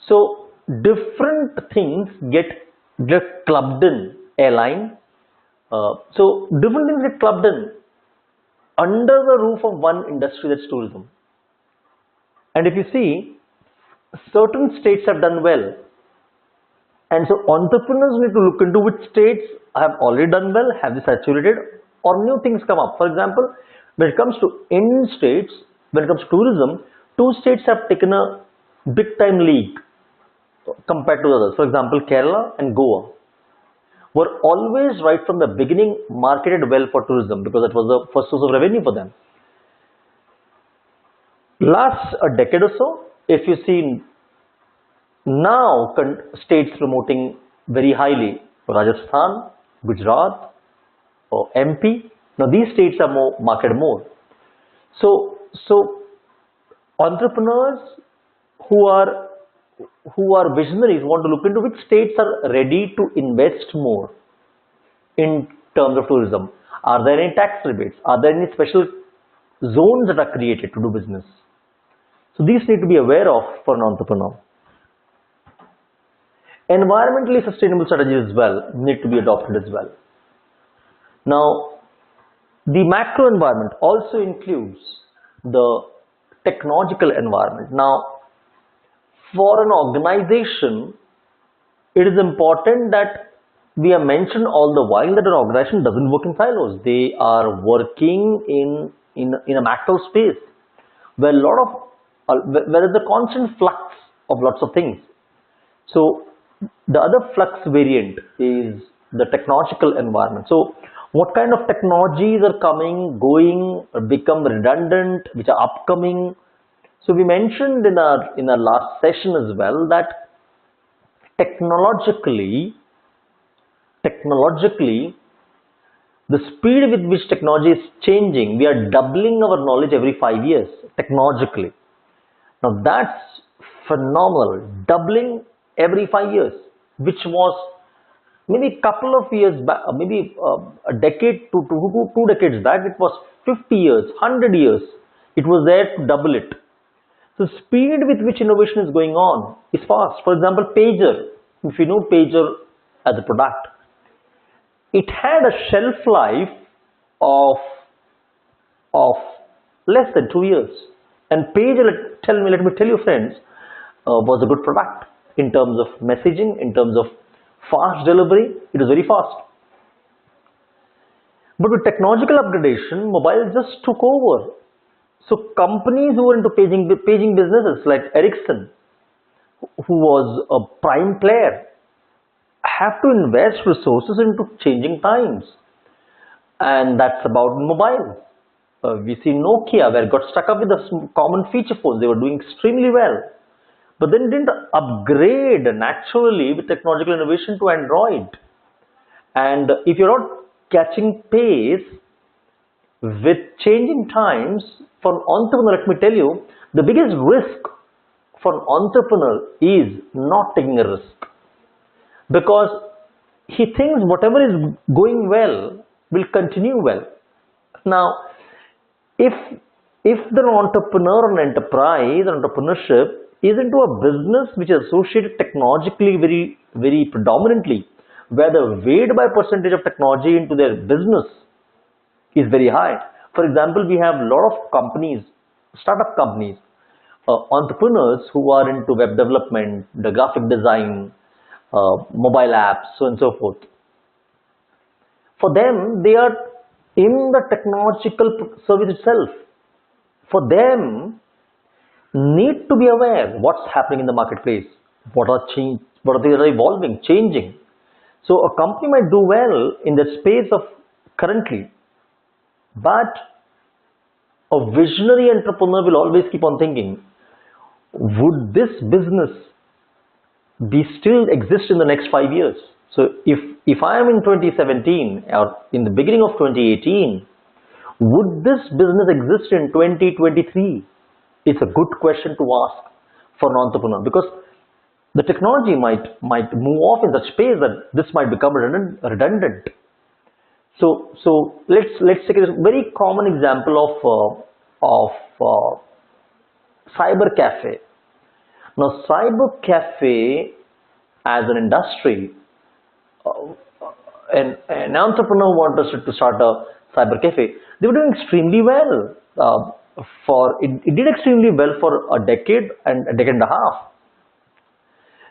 So different things get clubbed in. Airline. So different things get clubbed in under the roof of one industry, that's tourism. And if you see, certain states have done well. And so entrepreneurs need to look into which states have already done well, have they saturated, or new things come up. For example, when it comes to Indian states, when it comes to tourism, two states have taken a big time lead compared to others. For example, Kerala and Goa were always right from the beginning marketed well for tourism because it was the first source of revenue for them. Last a decade or so, if you see now states promoting very highly Rajasthan, Gujarat, or MP. Now these states are more marketed more. So entrepreneurs who are visionaries want to look into which states are ready to invest more in terms of tourism. Are there any tax rebates? Are there any special zones that are created to do business? So these need to be aware of for an entrepreneur. Environmentally sustainable strategies as well need to be adopted as well. Now, the macro environment also includes the technological environment. Now, for an organization, it is important that we have mentioned all the while that an organization doesn't work in silos. They are working in a macro space where where there is a constant flux of lots of things. So the other flux variant is the technological environment. So what kind of technologies are coming, going, or become redundant, which are upcoming? So we mentioned in our last session as well that technologically, the speed with which technology is changing, we are doubling our knowledge every 5 years technologically. Now that's phenomenal, doubling every 5 years, which was maybe a couple of years back, maybe a decade to 2 decades back, it was 50 years, 100 years, it was there to double it. So speed with which innovation is going on is fast. For example, pager, if you know pager as a product, it had a shelf life of less than 2 years. And pager, let me tell you friends, was a good product in terms of messaging, in terms of fast delivery. It was very fast. But with technological upgradation, mobile just took over. So companies who were into paging businesses like Ericsson, who was a prime player, have to invest resources into changing times. And that's about mobile. We see Nokia, where it got stuck up with the common feature phones. They were doing extremely well. But then didn't upgrade naturally with technological innovation to Android. And if you're not catching pace with changing times, for an entrepreneur, let me tell you, the biggest risk for an entrepreneur is not taking a risk. Because he thinks whatever is going well will continue well. Now, if the entrepreneur or an enterprise, entrepreneurship is into a business which is associated technologically very, very predominantly, where the weight by percentage of technology into their business is very high. For example, we have a lot of companies, startup companies, entrepreneurs who are into web development, the graphic design, mobile apps, so on and so forth. For them, they are in the technological service itself. For them, need to be aware what's happening in the marketplace, what are they evolving, changing. So a company might do well in the space of currently, but a visionary entrepreneur will always keep on thinking, would this business be still exist in the next 5 years? So if I am in 2017 or in the beginning of 2018, would this business exist in 2023? It's a good question to ask for an entrepreneur, because the technology might move off in such pace that this might become redundant. So let's take a very common example of cyber cafe. Now, cyber cafe as an industry, an entrepreneur wanted to start a cyber cafe. They were doing extremely well. It did extremely well for a decade and a half.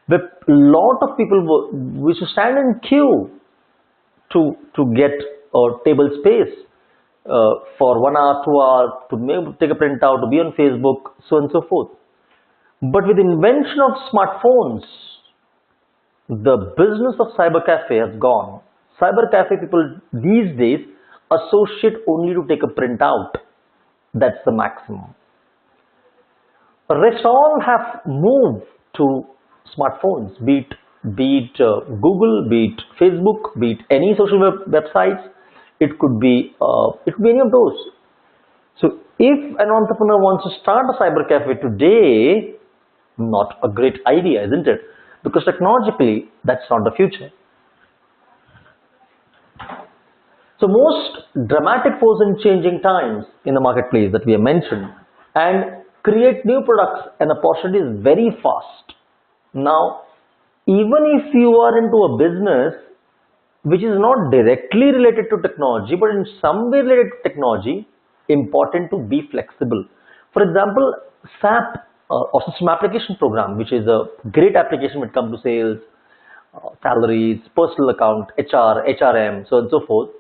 where a lot of people we used to stand in queue to get a table space for 1 hour, 2 hours, to maybe take a printout, to be on Facebook, so on and so forth. But with the invention of smartphones, the business of cyber cafe has gone. Cyber cafe people these days associate only to take a printout. That's the maximum. The rest all have moved to smartphones, be it Google, be it Facebook, be it any social websites. It could be any of those. So if an entrepreneur wants to start a cyber cafe today, not a great idea, isn't it? Because technologically, that's not the future. So most dramatic force in changing times in the marketplace that we have mentioned and create new products and opportunities very fast. Now, even if you are into a business which is not directly related to technology, but in some way related to technology, important to be flexible. For example, SAP or System Application Program, which is a great application when it comes to sales, salaries, personal account, HR, HRM, so on and so forth.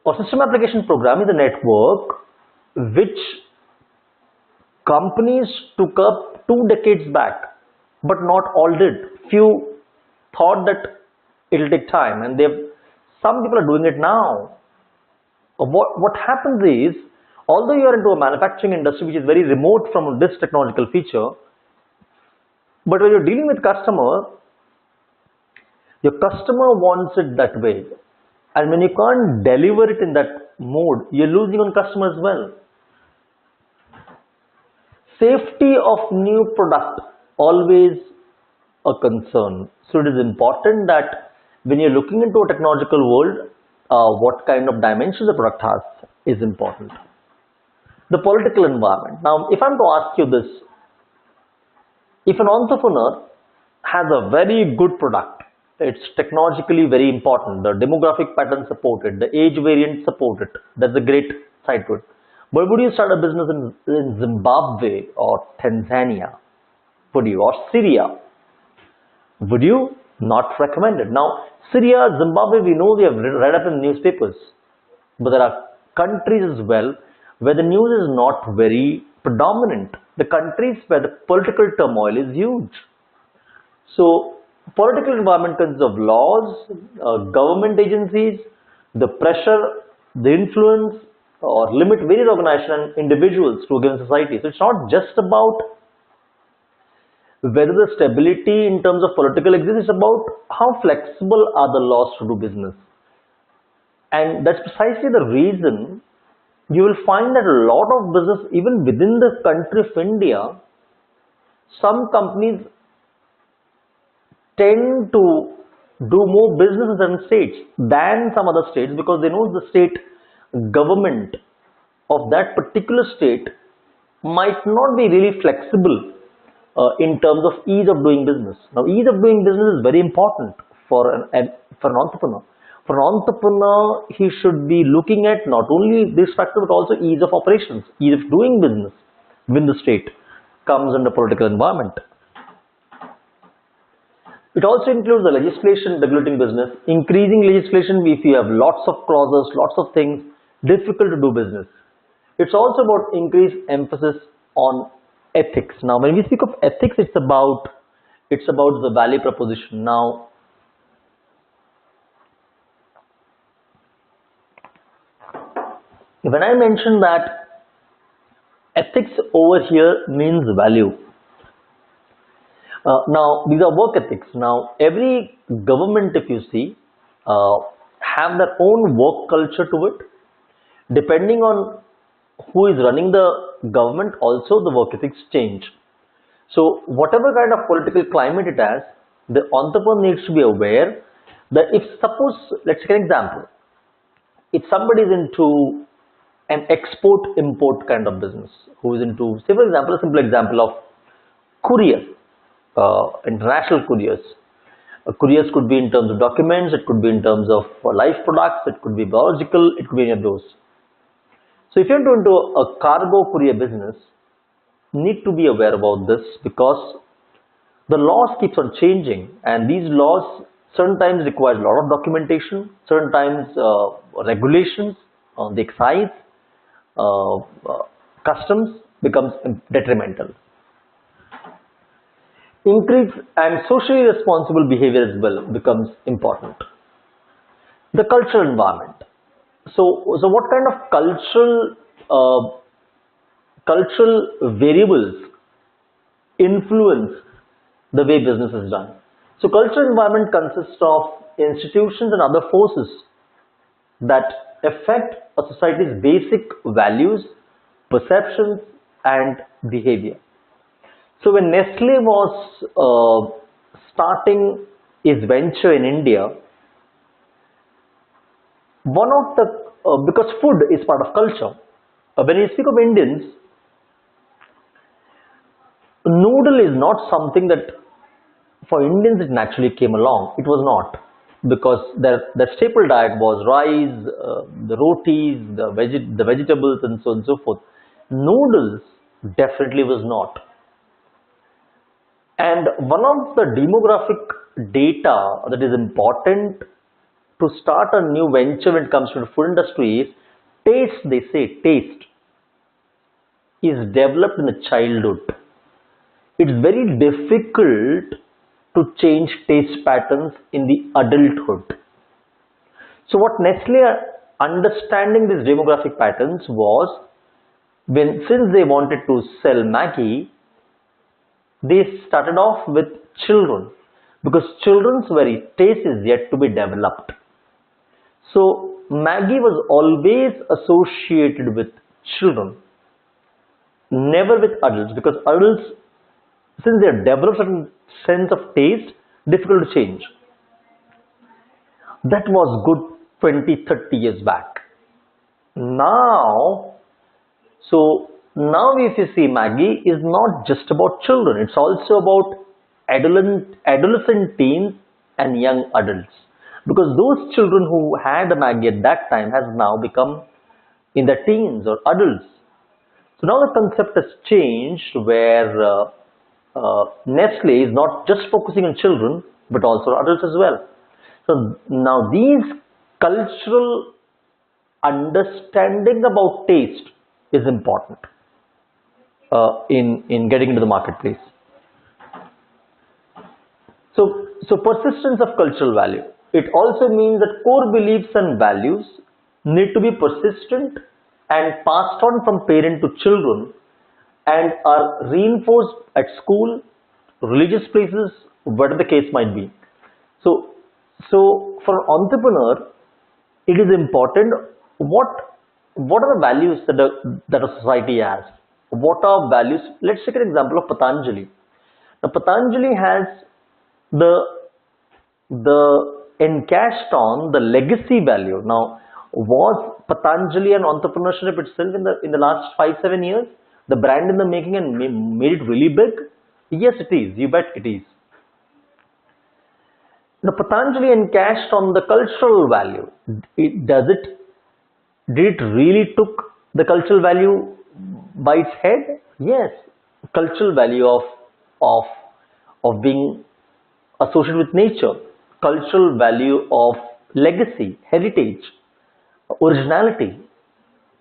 Or System Application Program is a network which companies took up 2 decades back, but not all did. Few thought that it will take time, and some people are doing it now. What happens is, although you are into a manufacturing industry which is very remote from this technological feature, but when you're dealing with customer, your customer wants it that way. And when you can't deliver it in that mode, you're losing on customer as well. Safety of new product, always a concern. So it is important that when you're looking into a technological world, what kind of dimensions the product has is important. The political environment. Now, if I'm to ask you this, if an entrepreneur has a very good product, it's technologically very important, the demographic pattern supported, the age variant supported, that's a great side to it. But would you start a business in Zimbabwe or Tanzania? Would you? Or Syria? Would you? Not recommended. Now, Syria, Zimbabwe, we know, we have read up in newspapers, but there are countries as well where the news is not very predominant. The countries where the political turmoil is huge. So, political environment consists of laws, government agencies, the pressure, the influence or limit various organizations and individuals to a given society. So, it's not just about whether the stability in terms of political exists, it's about how flexible are the laws to do business. And that's precisely the reason you will find that a lot of business, even within the country of India, some companies tend to do more business in certain states than some other states because they know the state government of that particular state might not be really flexible in terms of ease of doing business. Now, ease of doing business is very important for an entrepreneur. For an entrepreneur, he should be looking at not only this factor but also ease of operations, ease of doing business within the state comes under political environment. It also includes the legislation regulating business. Increasing legislation, if you have lots of clauses, lots of things, difficult to do business. It's also about increased emphasis on ethics. Now, when we speak of ethics, it's about the value proposition. Now, when I mention that ethics over here means value. Now, these are work ethics. Now, every government, if you see, have their own work culture to it. Depending on who is running the government, also the work ethics change. So, whatever kind of political climate it has, the entrepreneur needs to be aware that if suppose, let's take an example, if somebody is into an export-import kind of business, who is into, say for example, a simple example of courier, international couriers. Couriers could be in terms of documents, it could be in terms of life products, it could be biological, it could be any of those. So if you're into a cargo courier business, need to be aware about this because The laws keeps on changing, and these laws sometimes require a lot of documentation, certain times regulations on the excise, uh, uh, customs becomes detrimental. Increase and socially responsible behavior as well becomes important. The cultural environment. So what kind of uh, cultural variables influence the way business is done? So cultural environment consists of institutions and other forces that affect a society's basic values, perceptions, and behavior. So when Nestle was starting its venture in India, one of the because food is part of culture. When you speak of Indians, noodle is not something that for Indians it naturally came along. It was not, because their staple diet was rice, the rotis, the vegetables, and so on and so forth. Noodles definitely was not. And one of the demographic data that is important to start a new venture when it comes to the food industry is taste. They say taste is developed in the childhood. It's very difficult to change taste patterns in the adulthood. So what Nestle, understanding these demographic patterns, was since they wanted to sell Maggie, they started off with children, because children's very taste is yet to be developed. So Maggie was always associated with children, never with adults, because adults, since they have developed a certain sense of taste, difficult to change. That was good 20-30 years back. Now if you see, Maggie is not just about children, it's also about adolescent teens and young adults. Because those children who had a Maggie at that time has now become in their teens or adults. So now the concept has changed, where Nestle is not just focusing on children but also adults as well. So now these cultural understanding about taste is important in getting into the marketplace. So persistence of cultural value. It also means that core beliefs and values need to be persistent and passed on from parent to children, and are reinforced at school, religious places, whatever the case might be. So for an entrepreneur, it is important what are the values that a society has. What are values? Let's take an example of Patanjali. Now Patanjali has the encashed on the legacy value. Now, was Patanjali and entrepreneurship itself in the last 5-7 years the brand in the making and made it really big? Yes, it is. You bet it is. Now Patanjali encashed on the cultural value. Did it really took the cultural value by its head? Yes. Cultural value of being associated with nature, cultural value of legacy, heritage, originality,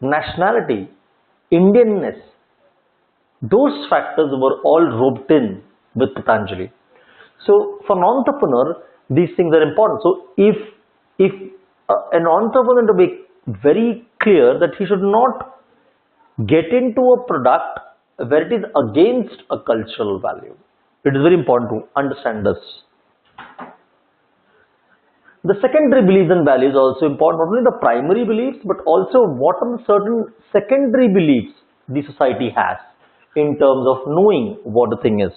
nationality, Indianness. Those factors were all roped in with Patanjali. So for an entrepreneur, these things are important. So if an entrepreneur, to be very clear that he should not get into a product where it is against a cultural value. It is very important to understand this. The secondary beliefs and values are also important, not only the primary beliefs, but also what are the certain secondary beliefs the society has in terms of knowing what the thing is.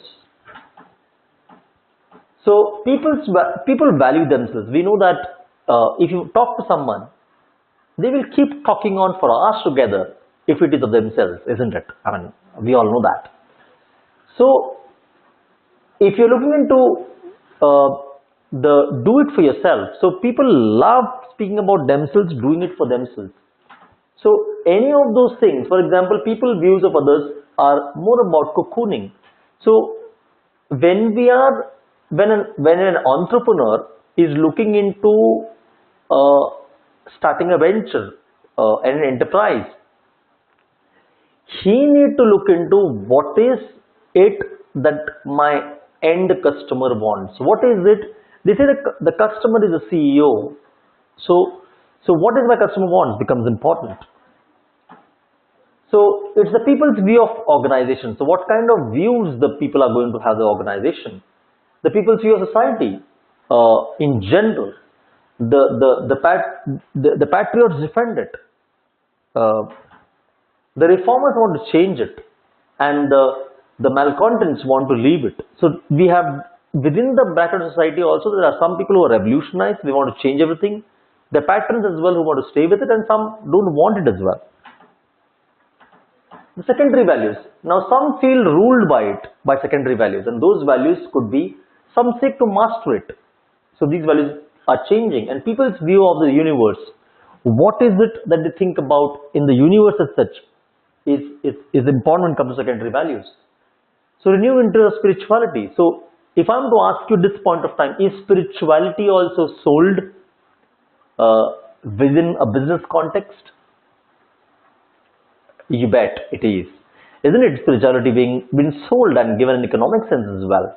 So people value themselves. We know that if you talk to someone, they will keep talking on for hours together if it is of themselves, isn't it? I mean, we all know that. So if you're looking into the do it for yourself, so people love speaking about themselves, doing it for themselves. So any of those things, for example, people's views of others are more about cocooning. So when we are when an entrepreneur is looking into uh, starting a venture and an enterprise, he need to look into what is it that my end customer wants. What is it? They say the customer is a CEO. So what is my customer wants becomes important. So it's the people's view of organization. So what kind of views the people are going to have the organization? The people's view of society in general. The patriots defend it. Uh, the reformers want to change it, and the malcontents want to leave it. So we have within the bracket society also there are some people who are revolutionized. They want to change everything. The patrons as well who want to stay with it, and some don't want it as well. The secondary values. Now some feel ruled by it, by secondary values, and those values could be, some seek to master it. So these values are changing, and people's view of the universe, what is it that they think about in the universe as such, is important when it comes to secondary values. So renew interest of spirituality. So if I'm to ask you this point of time, is spirituality also sold within a business context? You bet it is. Isn't it spirituality being sold and given an economic sense as well?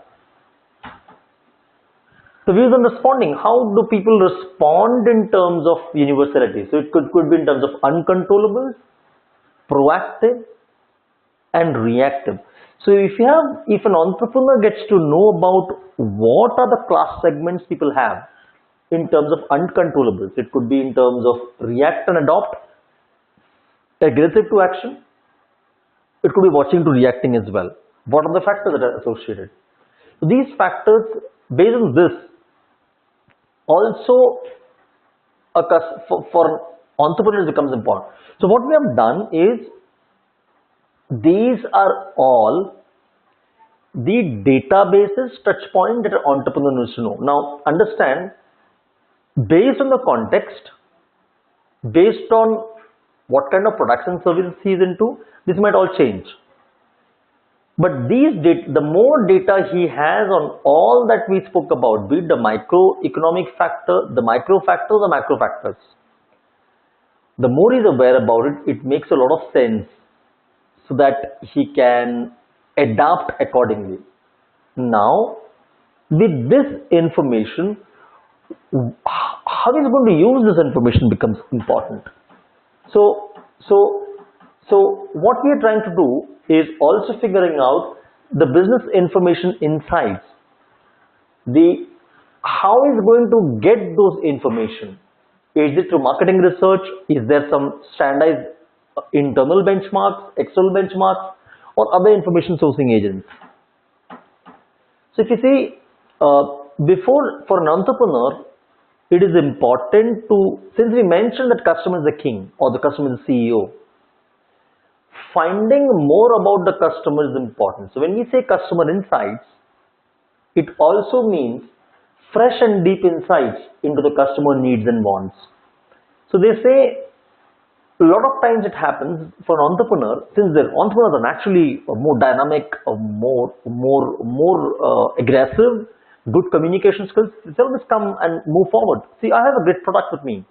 So views on responding. How do people respond in terms of universality? So it could be in terms of uncontrollable, proactive, and reactive. So if an entrepreneur gets to know about what are the class segments people have in terms of uncontrollables, it could be in terms of react and adopt, aggressive to action. It could be watching to reacting as well. What are the factors that are associated? So these factors, based on this, also for entrepreneurs becomes important. So what we have done is, these are all the databases, touch point that an entrepreneur needs to know. Now understand, based on the context, based on what kind of products and services he is into, this might all change. But these data, the more data he has on all that we spoke about, be it the microeconomic factor, the micro factors, the macro factors, the more he is aware about it, it makes a lot of sense, so that he can adapt accordingly. Now, with this information, how he's going to use this information becomes important. So what we are trying to do is also figuring out the business information insights. How is going to get those information? Is it through marketing research? Is there some standardized internal benchmarks, external benchmarks, or other information sourcing agents? So if you see, for an entrepreneur, it is important to, since we mentioned that customer is the king or the customer is the CEO, finding more about the customer is important. So when we say customer insights, it also means fresh and deep insights into the customer needs and wants. So they say, a lot of times it happens for an entrepreneur, since the entrepreneurs are naturally more dynamic, more aggressive, good communication skills, they'll just come and move forward. See, I have a great product with me,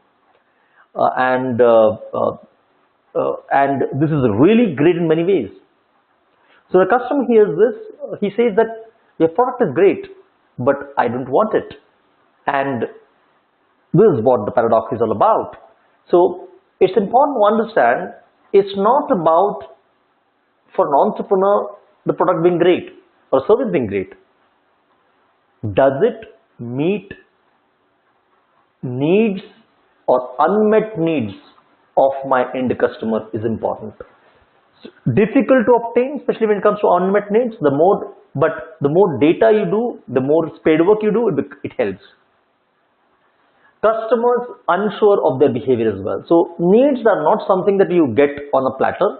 and this is really great in many ways. So the customer hears this, he says that your product is great, but I don't want it. And this is what the paradox is all about. So it's important to understand, it's not about, for an entrepreneur, the product being great or service being great. Does it meet needs or unmet needs of my end customer is important. So, difficult to obtain, especially when it comes to unmet needs. But the more data you do, the more spade work you do, it helps. Customers unsure of their behavior as well. So needs are not something that you get on a platter.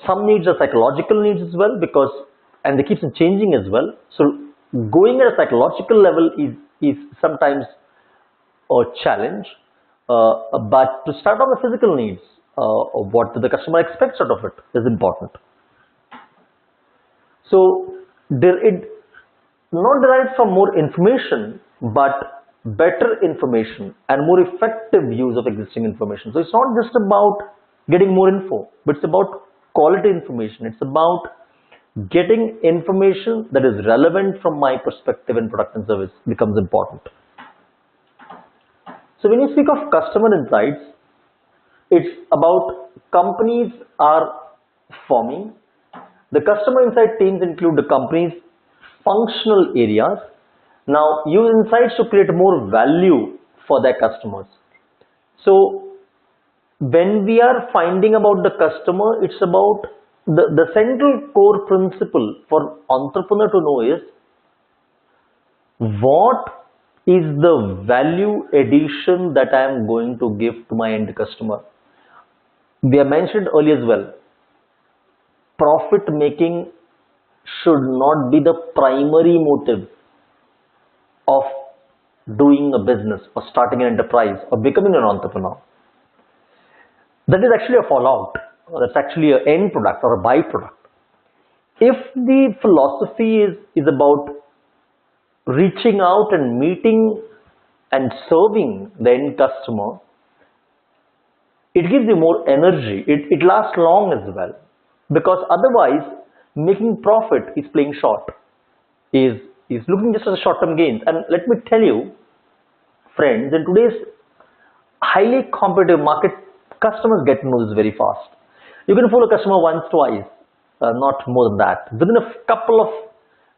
Some needs are psychological needs as well, and they keep on changing as well. So going at a psychological level is sometimes a challenge. But to start on the physical needs, what the customer expects out of it is important. So it not derived from more information, but better information and more effective use of existing information. So it's not just about getting more info, but it's about quality information. It's about getting information that is relevant from my perspective, and product and service becomes important. So when you speak of customer insights, it's about companies are forming. The customer insight teams include the company's functional areas. Now use insights to create more value for their customers. So when we are finding about the customer, it's about the central core principle for entrepreneur to know is what is the value addition that I am going to give to my end customer. We have mentioned earlier as well, profit making should not be the primary motive of doing a business or starting an enterprise or becoming an entrepreneur. That is actually a fallout. That's actually an end product or a byproduct. If the philosophy is about reaching out and meeting and serving the end customer, it gives you more energy. It lasts long as well. Because otherwise, making profit is playing short, is looking just at the short-term gains. And let me tell you, friends, in today's highly competitive market, customers get to know this very fast. You can fool a customer once, twice, not more than that. Within a couple of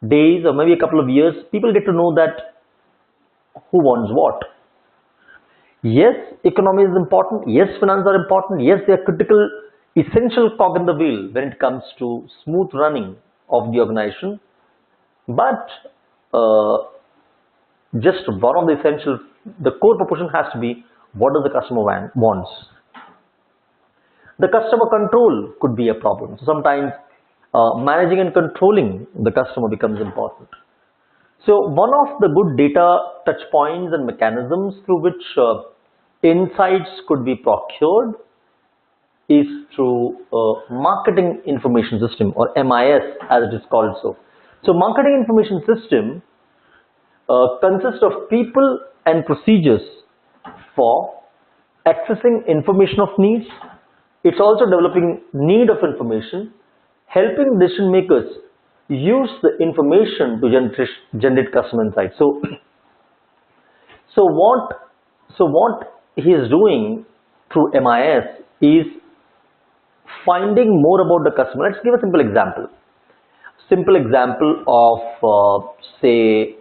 days or maybe a couple of years, people get to know that who wants what. Yes, economy is important. Yes, finance are important. Yes, they are critical, essential cog in the wheel when it comes to smooth running of the organization. But just one of the essential, the core proportion has to be what does the customer wants. The customer control could be a problem. So sometimes managing and controlling the customer becomes important. So one of the good data touch points and mechanisms through which insights could be procured is through marketing information system, or MIS as it is called. So marketing information system consists of people and procedures for accessing information of needs. It's also developing need of information, helping decision makers use the information to generate customer insights. So what he is doing through MIS is finding more about the customer. Let's give a simple example. Simple example of say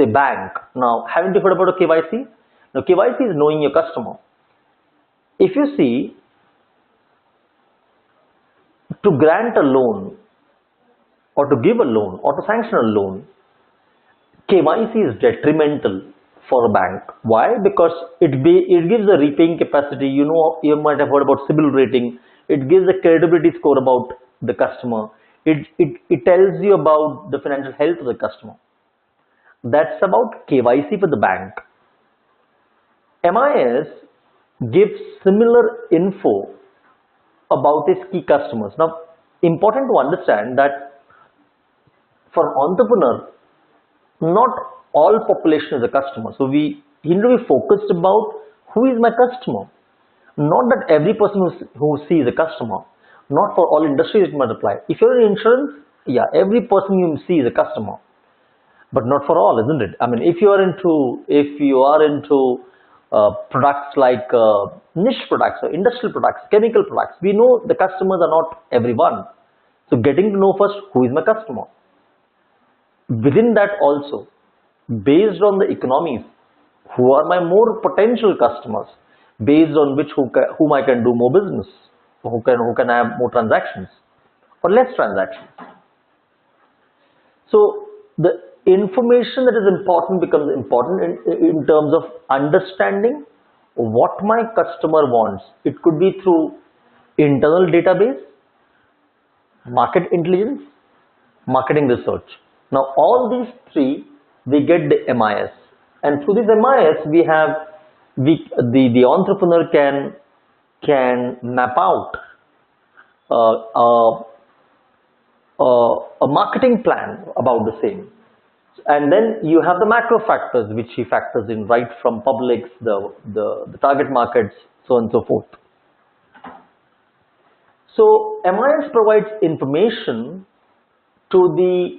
bank. Now, haven't you heard about a KYC? Now, KYC is knowing your customer. If you see, to grant a loan or to give a loan or to sanction a loan, KYC is detrimental for a bank. Why? Because it gives a repaying capacity. You know, you might have heard about CIBIL rating. It gives a credibility score about the customer. It tells you about the financial health of the customer. That's about KYC for the bank. MIS gives similar info about its key customers. Now, important to understand that for an entrepreneur, not all population is a customer. So we need to be focused about who is my customer. Not that every person who sees a customer. Not for all industries it might apply. If you're in insurance, yeah, every person you see is a customer. But not for all, isn't it? I mean, if you are into products like niche products or industrial products, chemical products, we know the customers are not everyone. So getting to know first who is my customer. Within that also, based on the economies, who are my more potential customers, based on which whom I can do more business, who can have more transactions or less transactions. So the information that is important becomes important in terms of understanding what my customer wants. It could be through internal database, market intelligence, marketing research. Now all these three, we get the MIS, and through this MIS the entrepreneur can map out a marketing plan about the same. And then you have the macro factors which he factors in, right from publics, the target markets, so on and so forth. So MIS provides information to the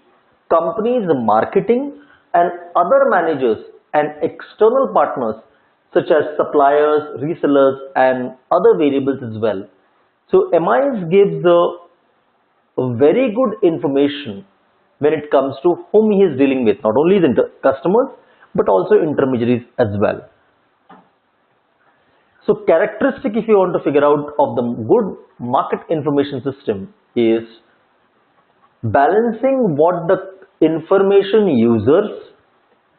company's marketing and other managers and external partners such as suppliers, resellers and other variables as well. So MIS gives a very good information when it comes to whom he is dealing with, not only the customers but also intermediaries as well. So characteristic, if you want to figure out, of the good market information system is balancing what the information users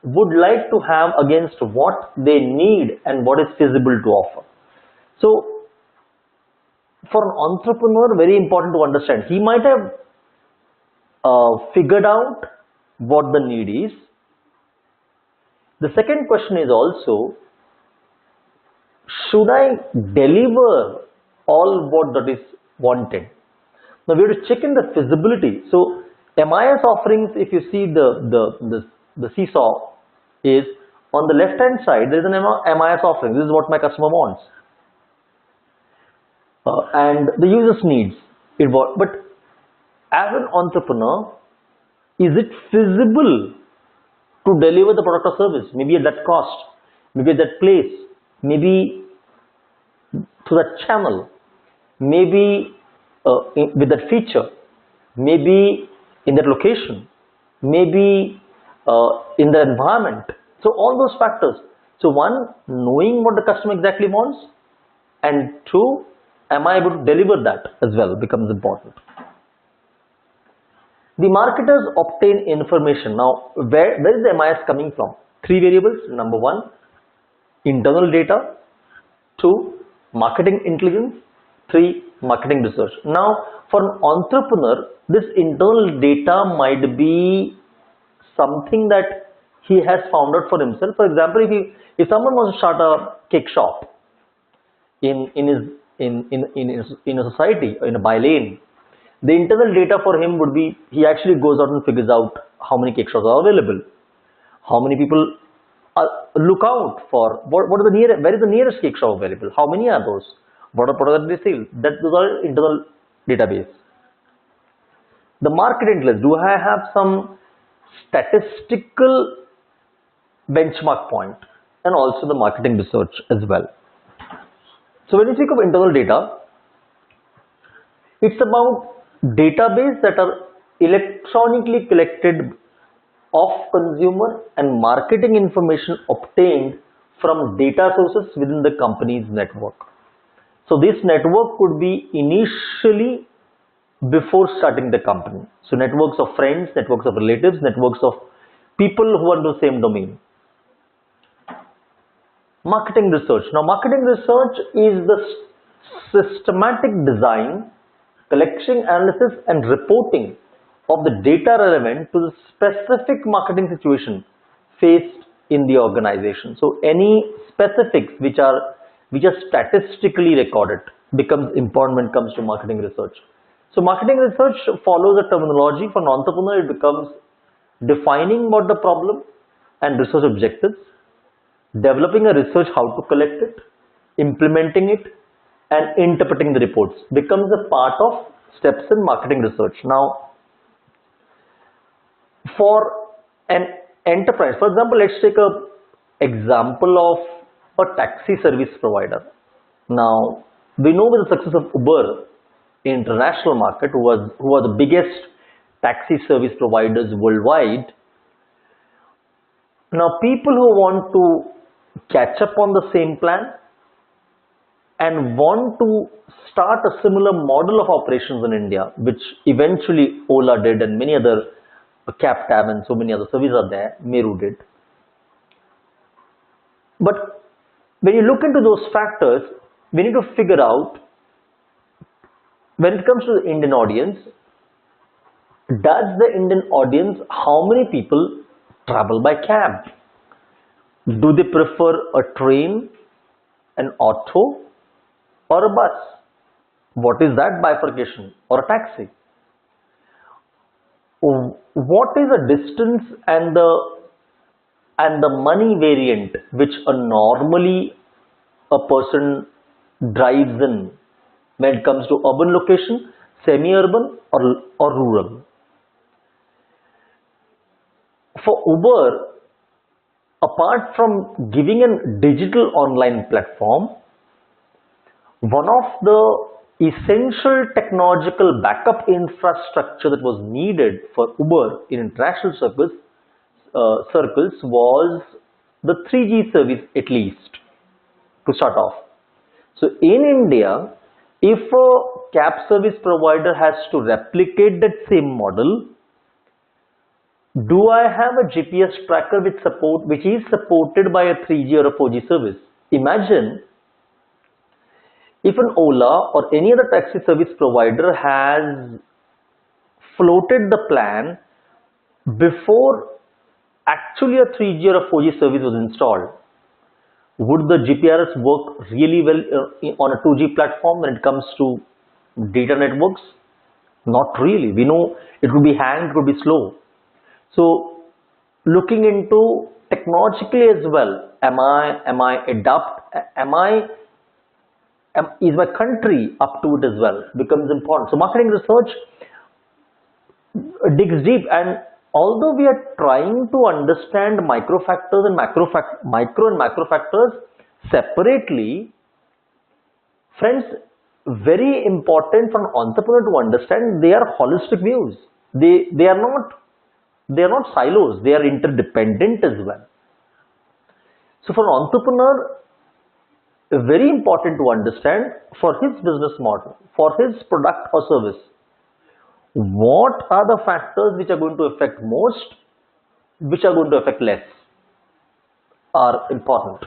would like to have against what they need and what is feasible to offer. So for an entrepreneur, very important to understand, he might have figured out what the need is. The second question is also, should I deliver all what that is wanted? Now we have to check in the feasibility. So MIS offerings, if you see the seesaw, is on the left hand side there is an MIS offering. This is what my customer wants, and the user's needs. But as an entrepreneur, is it feasible to deliver the product or service? Maybe at that cost, maybe at that place, maybe through that channel, maybe with that feature, maybe in that location, maybe in the environment. So all those factors. So one, knowing what the customer exactly wants, and two, am I able to deliver that as well, becomes important. The marketers obtain information. Now where is the MIS coming from? Three variables. Number one, internal data. Two, marketing intelligence. Three, marketing research. Now for an entrepreneur, this internal data might be something that he has found out for himself. For example, if someone wants to start a cake shop in a society, in a by lane, the internal data for him would be, he actually goes out and figures out how many cake shops are available, how many people look out for, where is the nearest cake shop available, how many are those, what are products they sell. Those are internal database. The market intelligence, do I have some statistical benchmark point, and also the marketing research as well. So when you think of internal data, it's about database that are electronically collected of consumer and marketing information obtained from data sources within the company's network. So this network could be initially before starting the company. So networks of friends, networks of relatives, networks of people who are in the same domain. Marketing research. Now marketing research is the systematic design, collection, analysis and reporting of the data relevant to the specific marketing situation faced in the organization. So any specifics which are statistically recorded becomes important when it comes to marketing research. So marketing research follows a terminology. For an entrepreneur, it becomes defining what the problem and research objectives, developing a research how to collect it, implementing it, and interpreting the reports becomes a part of steps in marketing research. Now, for an enterprise, for example, let's take a example of a taxi service provider. Now, we know with the success of Uber in international market, who are the biggest taxi service providers worldwide. Now, people who want to catch up on the same plan and want to start a similar model of operations in India, which eventually Ola did and many other, CapTab and so many other services are there, Meru did. But when you look into those factors, we need to figure out, when it comes to the Indian audience, does the Indian audience, how many people travel by cab? Do they prefer a train, an auto, or a bus? What is that bifurcation? Or a taxi? What is the distance and the money variant which a normally a person drives in when it comes to urban location, semi-urban or rural? For Uber, apart from giving a digital online platform, one of the essential technological backup infrastructure that was needed for Uber in international circles was the 3G service, at least to start off. So in India, if a cab service provider has to replicate that same model, do I have a GPS tracker which is supported by a 3G or a 4G service? Imagine if an Ola or any other taxi service provider has floated the plan before actually a 3G or a 4G service was installed. Would the GPRS work really well on a 2G platform when it comes to data networks? Not really. We know it could be hanged, it could be slow. So looking into technologically as well, is my country up to it as well, becomes important. So marketing research digs deep, and although we are trying to understand micro and macro factors separately, friends, very important for an entrepreneur to understand they are holistic views. They are not silos, they are interdependent as well. So for an entrepreneur, very important to understand for his business model, for his product or service, what are the factors which are going to affect most, which are going to affect less, are important.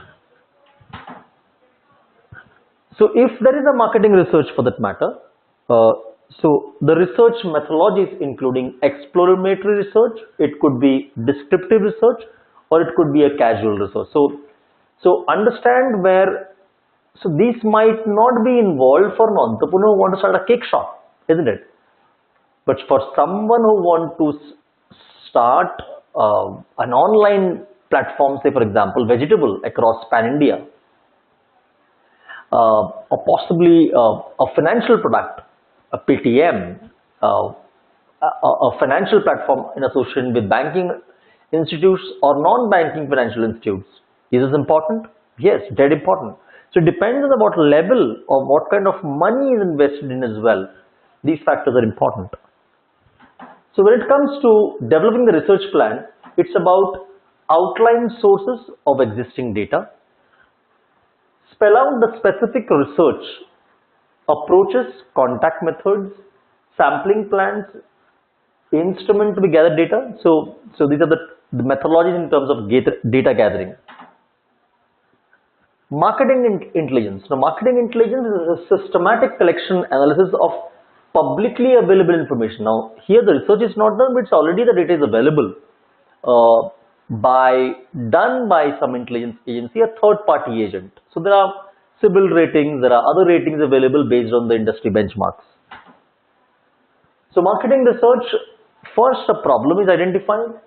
So if there is a marketing research for that matter, so the research methodologies including exploratory research, it could be descriptive research, or it could be a casual research. So understand where, so these might not be involved for an entrepreneur who wants to start a cake shop, isn't it? But for someone who wants to start an online platform, say for example, vegetable across pan-India, or possibly a financial product, a PTM, a financial platform in association with banking institutes or non-banking financial institutes. Is this important? Yes, dead important. So it depends on what level or what kind of money is invested in as well. These factors are important. So when it comes to developing the research plan, it's about outline sources of existing data, spell out the specific research approaches, contact methods, sampling plans, instrument to be gathered data. So these are the methodologies in terms of data gathering. Marketing intelligence. Now, marketing intelligence is a systematic collection analysis of publicly available information. Now, here the research is not done, but it's already the data is available done by some intelligence agency, a third-party agent. So there are CIBIL ratings, there are other ratings available based on the industry benchmarks. So marketing research, first a problem is identified,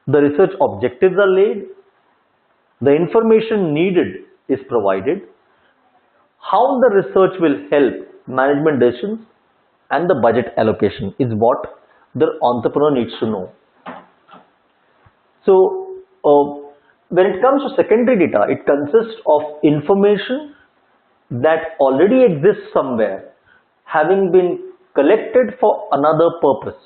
the research objectives are laid, the information needed is provided, how the research will help management decisions, and the budget allocation is what the entrepreneur needs to know. So when it comes to secondary data, it consists of information that already exists somewhere, having been collected for another purpose.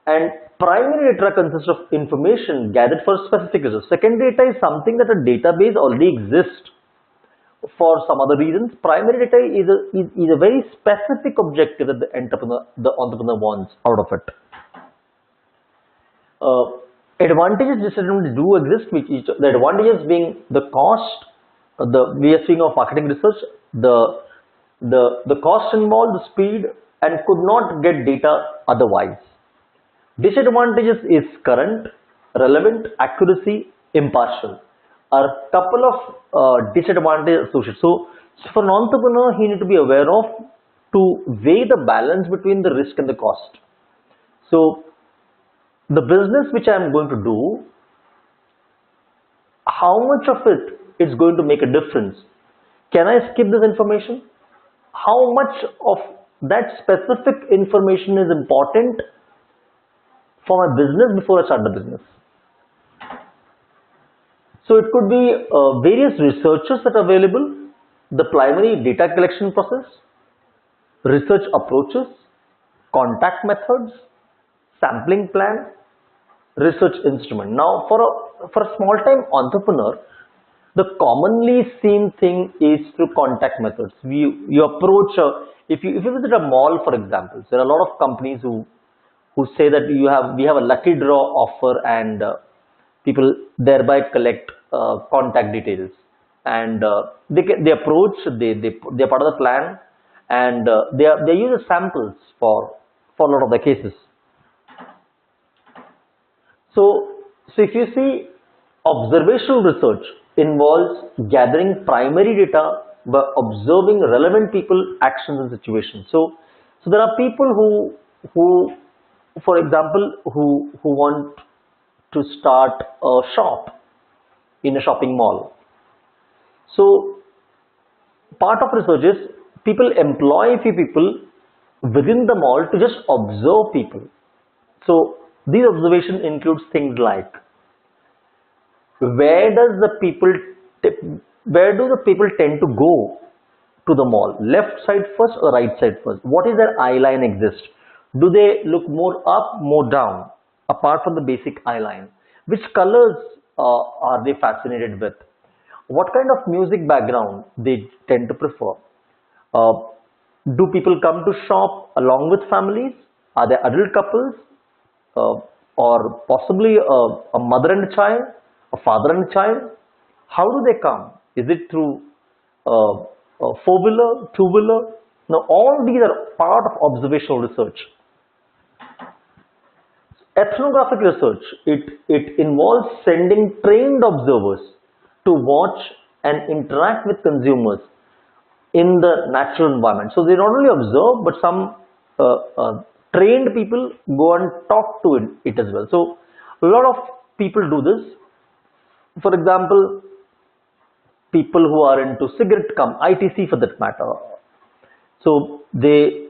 And primary data consists of information gathered for specific reasons. Secondary data is something that a database already exists for some other reasons. Primary data is a very specific objective that the entrepreneur wants out of it. Advantages, disadvantages do exist, the advantages being the cost, we are seeing of marketing research, the cost involved, the speed, and could not get data otherwise. Disadvantages is current, relevant, accuracy, impartial. Are a couple of disadvantages associated. So for an entrepreneur, he needs to be aware of to weigh the balance between the risk and the cost. So The business which I am going to do, how much of it is going to make a difference? Can I skip this information? How much of that specific information is important for my business before I start the business? So it could be various researchers that are available, the primary data collection process, research approaches, contact methods, sampling plan, research instrument. Now, for a small time entrepreneur, the commonly seen thing is through contact methods. You approach if you visit a mall, for example, there are a lot of companies who say that we have a lucky draw offer, and people thereby collect contact details, and they approach, they're part of the plan, and they use samples for a lot of the cases. So if you see, observational research involves gathering primary data by observing relevant people, actions, and situations. So there are people who for example, who want to start a shop in a shopping mall. So part of research is people employ a few people within the mall to just observe people. So these observations includes things like where do the people tend to go to the mall? Left side first or right side first? What is their eye line exist? Do they look more up, more down? Apart from the basic eye line, which colors are they fascinated with? What kind of music background they tend to prefer? Do people come to shop along with families? Are they adult couples? Or possibly a mother and a child, a father and a child? How do they come? Is it through a four-wheeler, two-wheeler? Now, all these are part of observational research. Ethnographic research, it involves sending trained observers to watch and interact with consumers in the natural environment. So they not only observe, but some trained people go and talk to it as well. So a lot of people do this. For example, people who are into cigarette ITC for that matter. So they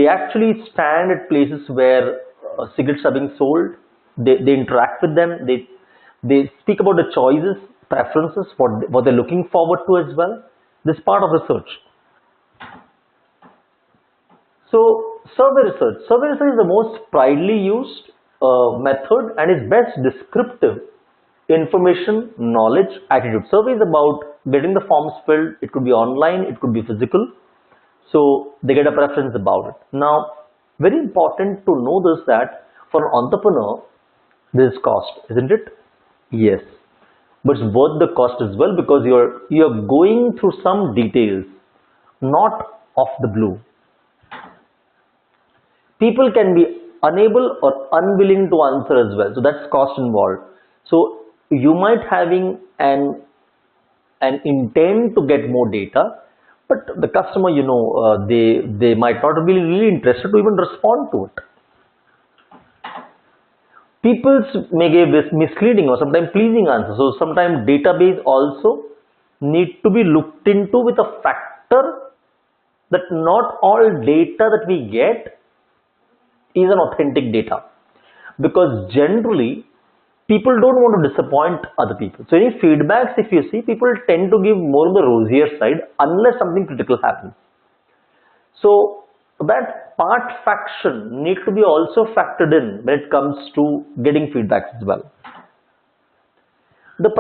actually stand at places where cigarettes are being sold. They interact with them. They speak about the choices, preferences, what they're looking forward to as well. This is part of research. So survey research. Survey research is the most widely used method and is best descriptive. Information, knowledge, attitude. Survey is about getting the forms filled. It could be online, it could be physical. So they get a preference about it. Now, very important to know this, that for an entrepreneur, there is cost, isn't it? Yes, but it's worth the cost as well, because you're going through some details, not off the blue. People can be unable or unwilling to answer as well, so that's cost involved. So you might having an intent to get more data, but the customer, they might not be really interested to even respond to it. People may give this misleading or sometimes pleasing answers. So sometimes database also need to be looked into with a factor that not all data that we get is an authentic data, because generally people don't want to disappoint other people. So any feedbacks, if you see, people tend to give more on the rosier side unless something critical happens. So that part fraction needs to be also factored in when it comes to getting feedbacks as well. The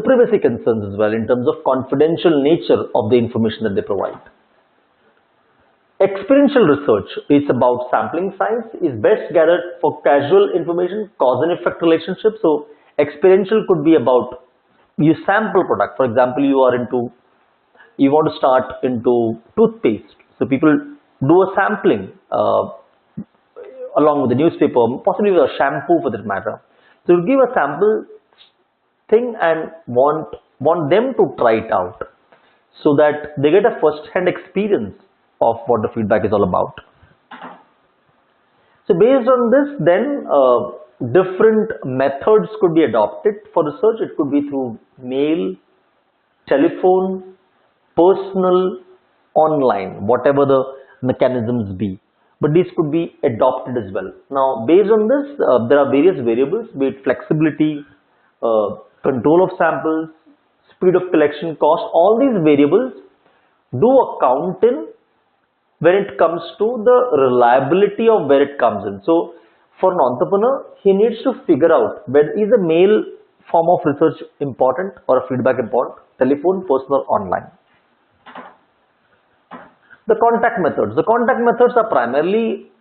privacy concerns as well in terms of confidential nature of the information that they provide. Experiential research is about sampling size, is best gathered for casual information, cause and effect relationship. So experiential could be about you sample product. For example, you want to start into toothpaste. So people do a sampling along with the newspaper, possibly with a shampoo for that matter. So you give a sample thing and want them to try it out, so that they get a first-hand experience of what the feedback is all about. So based on this, then different methods could be adopted for research. It could be through mail, telephone, personal, online, whatever the mechanisms be. But these could be adopted as well. Now, based on this, there are various variables, be it flexibility, control of samples, speed of collection, cost. All these variables do account in when it comes to the reliability of where it comes in. So, for an entrepreneur, he needs to figure out whether is a mail form of research important or a feedback important, telephone, personal, online. The contact methods. The contact methods are primarily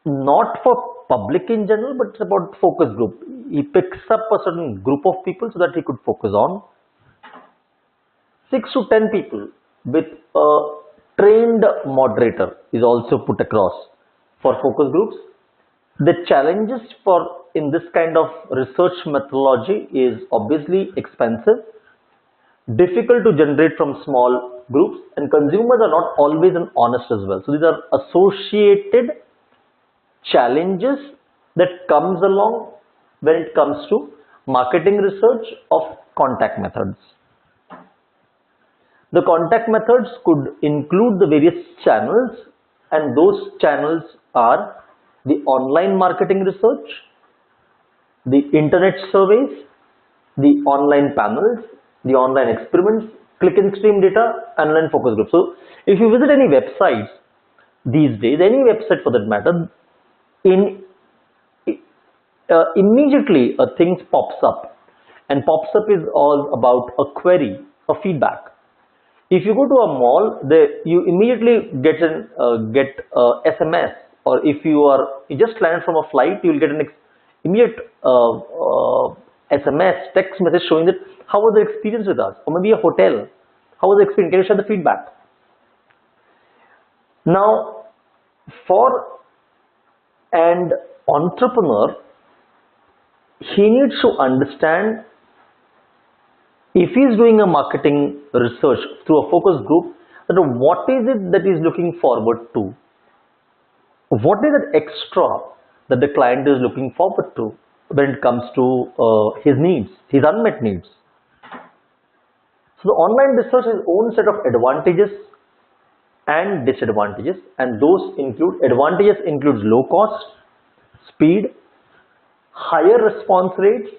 not for public in general, but it's about focus group. He picks up a certain group of people so that he could focus on. 6 to 10 people with a trained moderator is also put across for focus groups. The challenges for in this kind of research methodology is obviously expensive, difficult to generate from small groups, and consumers are not always honest as well. So these are associated challenges that comes along when it comes to marketing research of contact methods. The contact methods could include the various channels, and those channels are the online marketing research, the internet surveys, the online panels, the online experiments, click and stream data, online focus groups. So if you visit any websites these days, any website for that matter, immediately a thing pops up, and pops up is all about a query, a feedback. If you go to a mall, you immediately get an SMS, or if you just landed from a flight, you will get an immediate SMS, text message showing that how was the experience with us, or maybe a hotel, how was the experience, can you share the feedback? Now, for an entrepreneur, he needs to understand, if he is doing a marketing research through a focus group, that what is it that he is looking forward to? What is that extra that the client is looking forward to when it comes to his needs, his unmet needs? So the online research has its own set of advantages and disadvantages, and those include, advantages includes low cost, speed, higher response rates,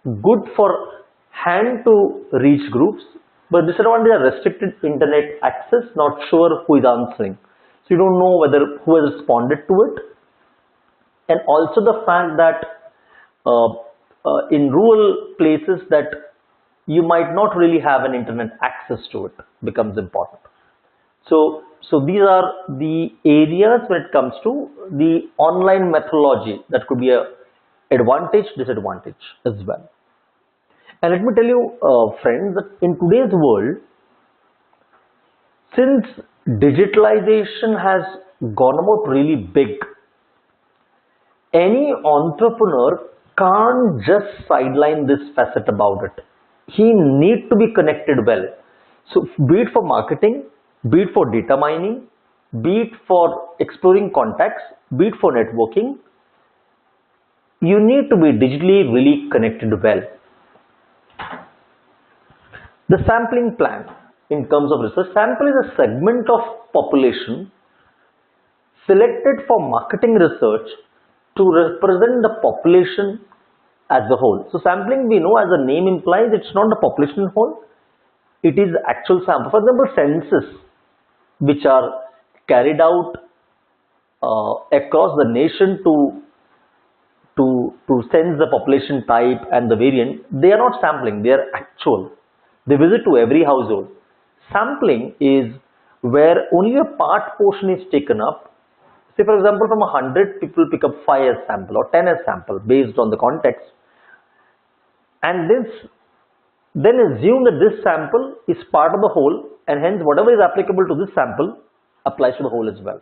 good for hand to reach groups, but disadvantage are restricted internet access, not sure who is answering. So you don't know whether who has responded to it, and also the fact that in rural places that you might not really have an internet access to it becomes important. So these are the areas when it comes to the online methodology that could be a advantage, disadvantage as well. And let me tell you, friends, that in today's world, since digitalization has gone about really big, any entrepreneur can't just sideline this facet about it. He needs to be connected well. So be it for marketing, be it for data mining, be it for exploring contacts, be it for networking, you need to be digitally really connected well. The sampling plan in terms of research, sample is a segment of population selected for marketing research to represent the population as a whole. So sampling, we know, as the name implies, it's not the population whole, it is the actual sample. For example, census, which are carried out across the nation to sense the population type and the variant, they are not sampling, they are actual. They visit to every household. Sampling is where only a part portion is taken up. Say for example, from 100 people pick up 5 as sample or 10 as sample based on the context, and then assume that this sample is part of the whole, and hence whatever is applicable to this sample applies to the whole as well.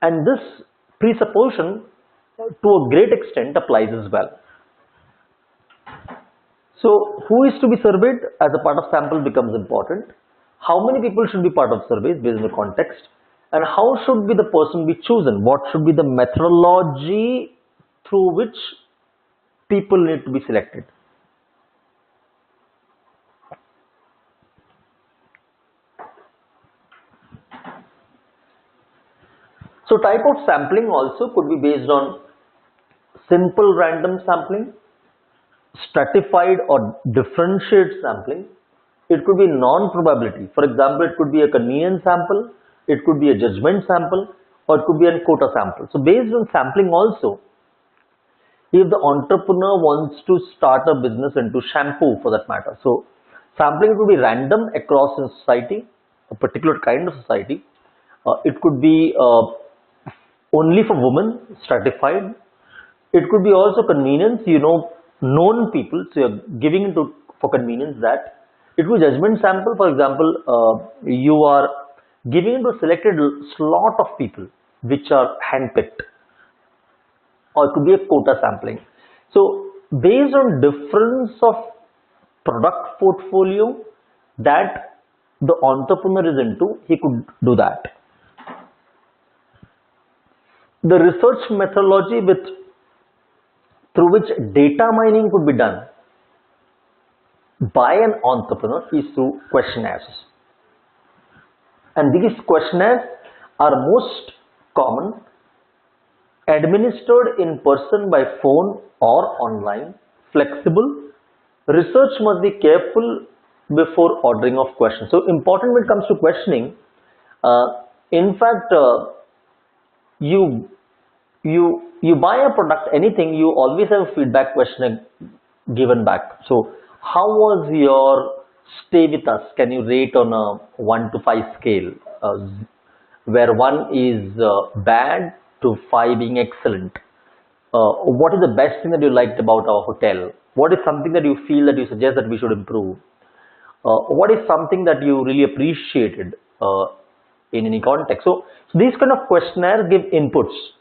And this presupposition to a great extent applies as well. So who is to be surveyed as a part of sample becomes important. How many people should be part of surveys based on the context, And how should be the person be chosen? What should be the methodology through which people need to be selected? So type of sampling also could be based on simple random sampling, stratified or differentiated sampling. It could be non-probability. For example, it could be a convenience sample, it could be a judgment sample, or it could be a quota sample. So based on sampling also, if the entrepreneur wants to start a business into shampoo for that matter, so sampling could be random across a society, a particular kind of society. It could be only for women, stratified. It could be also convenience, known people, so you're giving into for convenience that. It could be judgment sample, for example, you are giving into a selected slot of people which are handpicked, or it could be a quota sampling. So based on difference of product portfolio that the entrepreneur is into, he could do that. The research methodology through which data mining could be done by an entrepreneur is through questionnaires. And these questionnaires are most common, administered in person by phone or online, flexible. Research must be careful before ordering of questions. So important when it comes to questioning. In fact, you buy a product, anything, you always have a feedback question given back. So how was your stay with us? Can you rate on a 1 to 5 scale, where 1 is bad to 5 being excellent? What is the best thing that you liked about our hotel? What is something that you feel that you suggest that we should improve? What is something that you really appreciated in any context? So these kind of questionnaires give inputs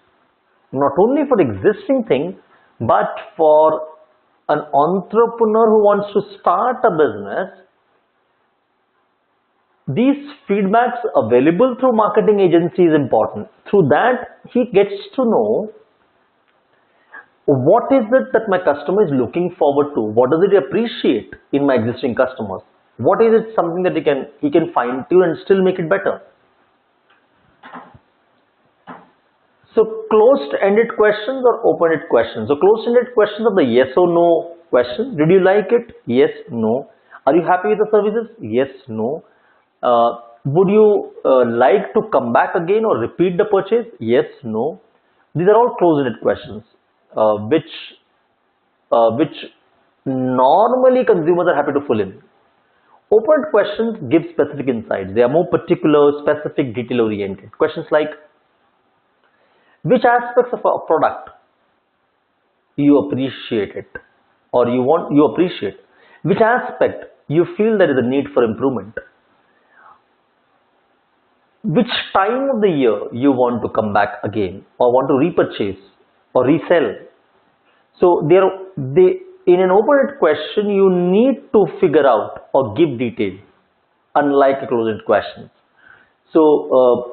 not only for existing thing, but for an entrepreneur who wants to start a business. These feedbacks available through marketing agency is important. Through that, he gets to know what is it that my customer is looking forward to. What does it appreciate in my existing customers? What is it something that he can fine tune and still make it better? So closed-ended questions or open-ended questions. So closed-ended questions are the yes or no questions. Did you like it? Yes, no. Are you happy with the services? Yes, no. Would you like to come back again or repeat the purchase? Yes, no. These are all closed-ended questions, which normally consumers are happy to fill in. Open-ended questions give specific insights. They are more particular, specific, detail-oriented. Questions like, which aspects of a product you appreciate it, or you appreciate? Which aspect you feel there is a need for improvement? Which time of the year you want to come back again, or want to repurchase or resell? So in an open-ended question, you need to figure out or give detail, unlike a closed-ended question. So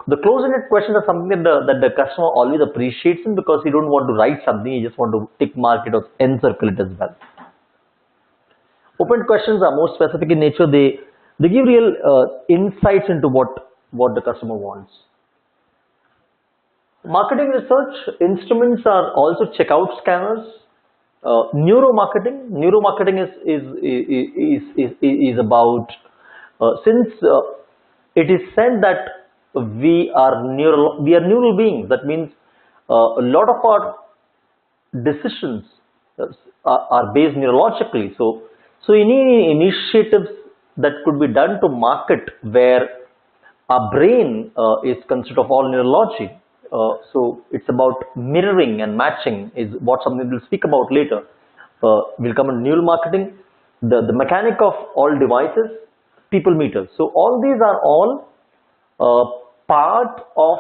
the closed-ended questions are something that the customer always appreciates, because he don't want to write something, he just want to tick mark it or encircle it as well. Open questions are more specific in nature. They give real insights into what the customer wants. Marketing research instruments are also checkout scanners. Neuromarketing is about, since it is said that we are neural beings. That means a lot of our decisions are based neurologically. So any initiatives that could be done to market where our brain is consisted of all neurology. So it's about mirroring and matching is something we'll speak about later. We'll come on neural marketing, the mechanic of all devices, people meters. So all these are all part of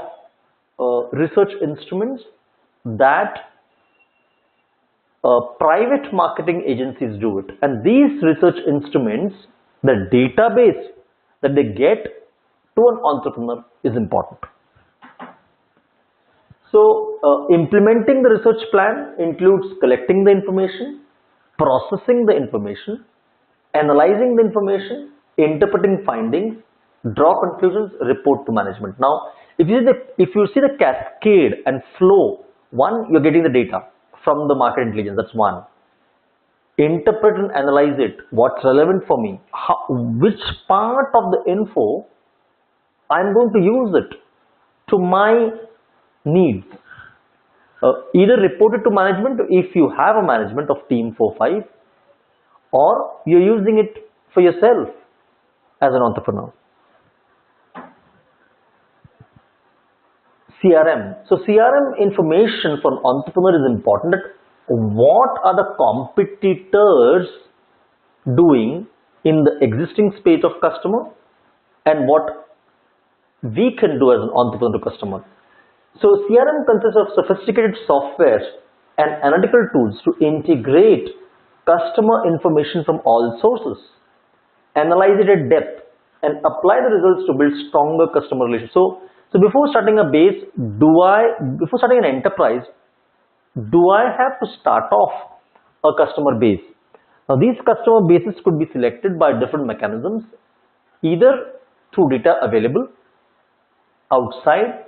research instruments that private marketing agencies do it. And these research instruments, the database that they get to an entrepreneur is important. So, implementing the research plan includes collecting the information, processing the information, analyzing the information, interpreting findings, draw conclusions, report to management. Now, if you see the cascade and flow, one, you're getting the data from the market intelligence, that's one. Interpret and analyze it, what's relevant for me, which part of the info I'm going to use it to my needs. Either report it to management if you have a management of team 4-5, or you're using it for yourself as an entrepreneur. CRM. So CRM information for an entrepreneur is important. That what are the competitors doing in the existing space of customer and what we can do as an entrepreneur to customer. So CRM consists of sophisticated software and analytical tools to integrate customer information from all sources, analyze it at depth, and apply the results to build stronger customer relations. So before starting a base, before starting an enterprise, do I have to start off a customer base? Now these customer bases could be selected by different mechanisms, either through data available outside.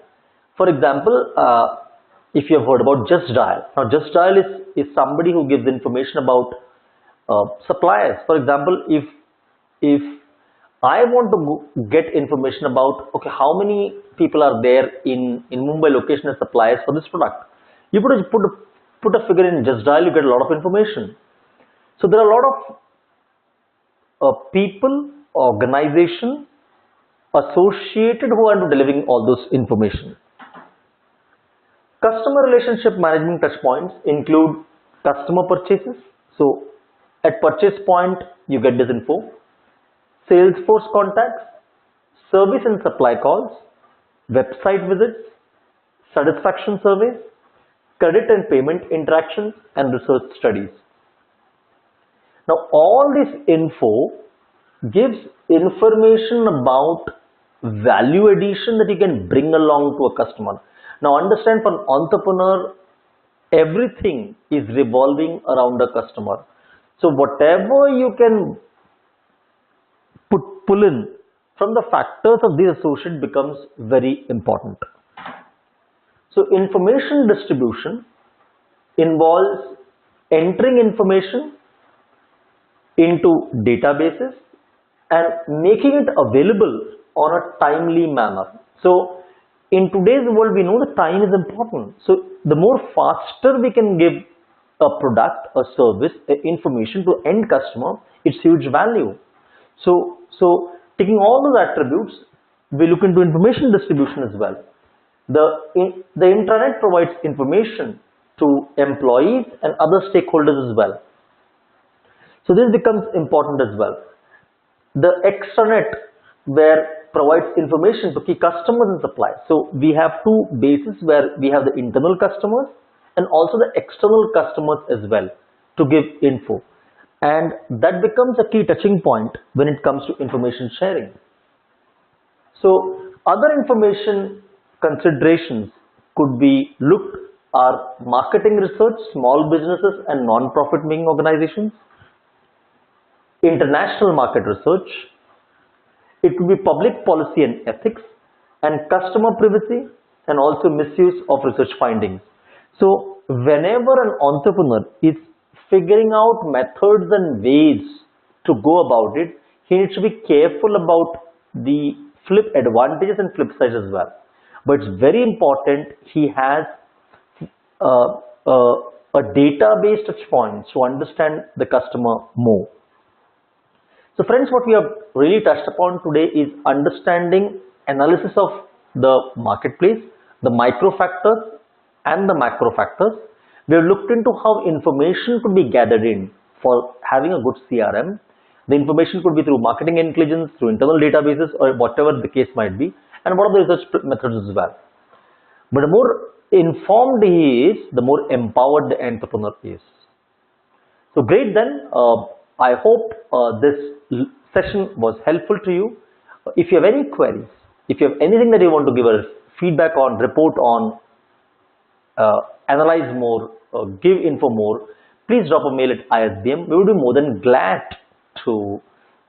For example, if you have heard about Just Dial. Now Just Dial is somebody who gives information about suppliers. For example, if I want to get information about, okay, how many people are there in Mumbai location as suppliers for this product, you put a figure in Just Dial, you get a lot of information. So there are a lot of people, organization associated who are delivering all those information. Customer relationship management touchpoints include customer purchases. So at purchase point, you get this info. Salesforce contacts, service and supply calls, website visits, satisfaction surveys, credit and payment interactions, and research studies. Now all this info gives information about value addition that you can bring along to a customer. Now understand, for an entrepreneur, everything is revolving around the customer. So whatever you can pull in from the factors of this associate becomes very important. So information distribution involves entering information into databases and making it available on a timely manner. So in today's world, we know that time is important. So the more faster we can give a product, a service, information to end customer, it's huge value. So taking all those attributes, we look into information distribution as well. The intranet provides information to employees and other stakeholders as well. So this becomes important as well. The extranet where provides information to key customers and suppliers. So we have two bases where we have the internal customers and also the external customers as well to give info. And that becomes a key touching point when it comes to information sharing. So other information considerations could be looked are marketing research, small businesses and non-profit making organizations, international market research, it could be public policy and ethics, and customer privacy, and also misuse of research findings. So whenever an entrepreneur is figuring out methods and ways to go about it, he needs to be careful about the flip advantages and flip sides as well. But it's very important he has a database touch points to understand the customer more. So friends, what we have really touched upon today is understanding analysis of the marketplace, the micro factors and the macro factors. We have looked into how information could be gathered in for having a good CRM. The information could be through marketing intelligence, through internal databases, or whatever the case might be, and what are the research methods as well. But the more informed he is, the more empowered the entrepreneur is. So great then. I hope this session was helpful to you. If you have any queries, If you have anything that you want to give us feedback on, report on, analyze more, give info more, please drop a mail at ISBM. We would be more than glad to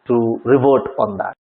revert on that.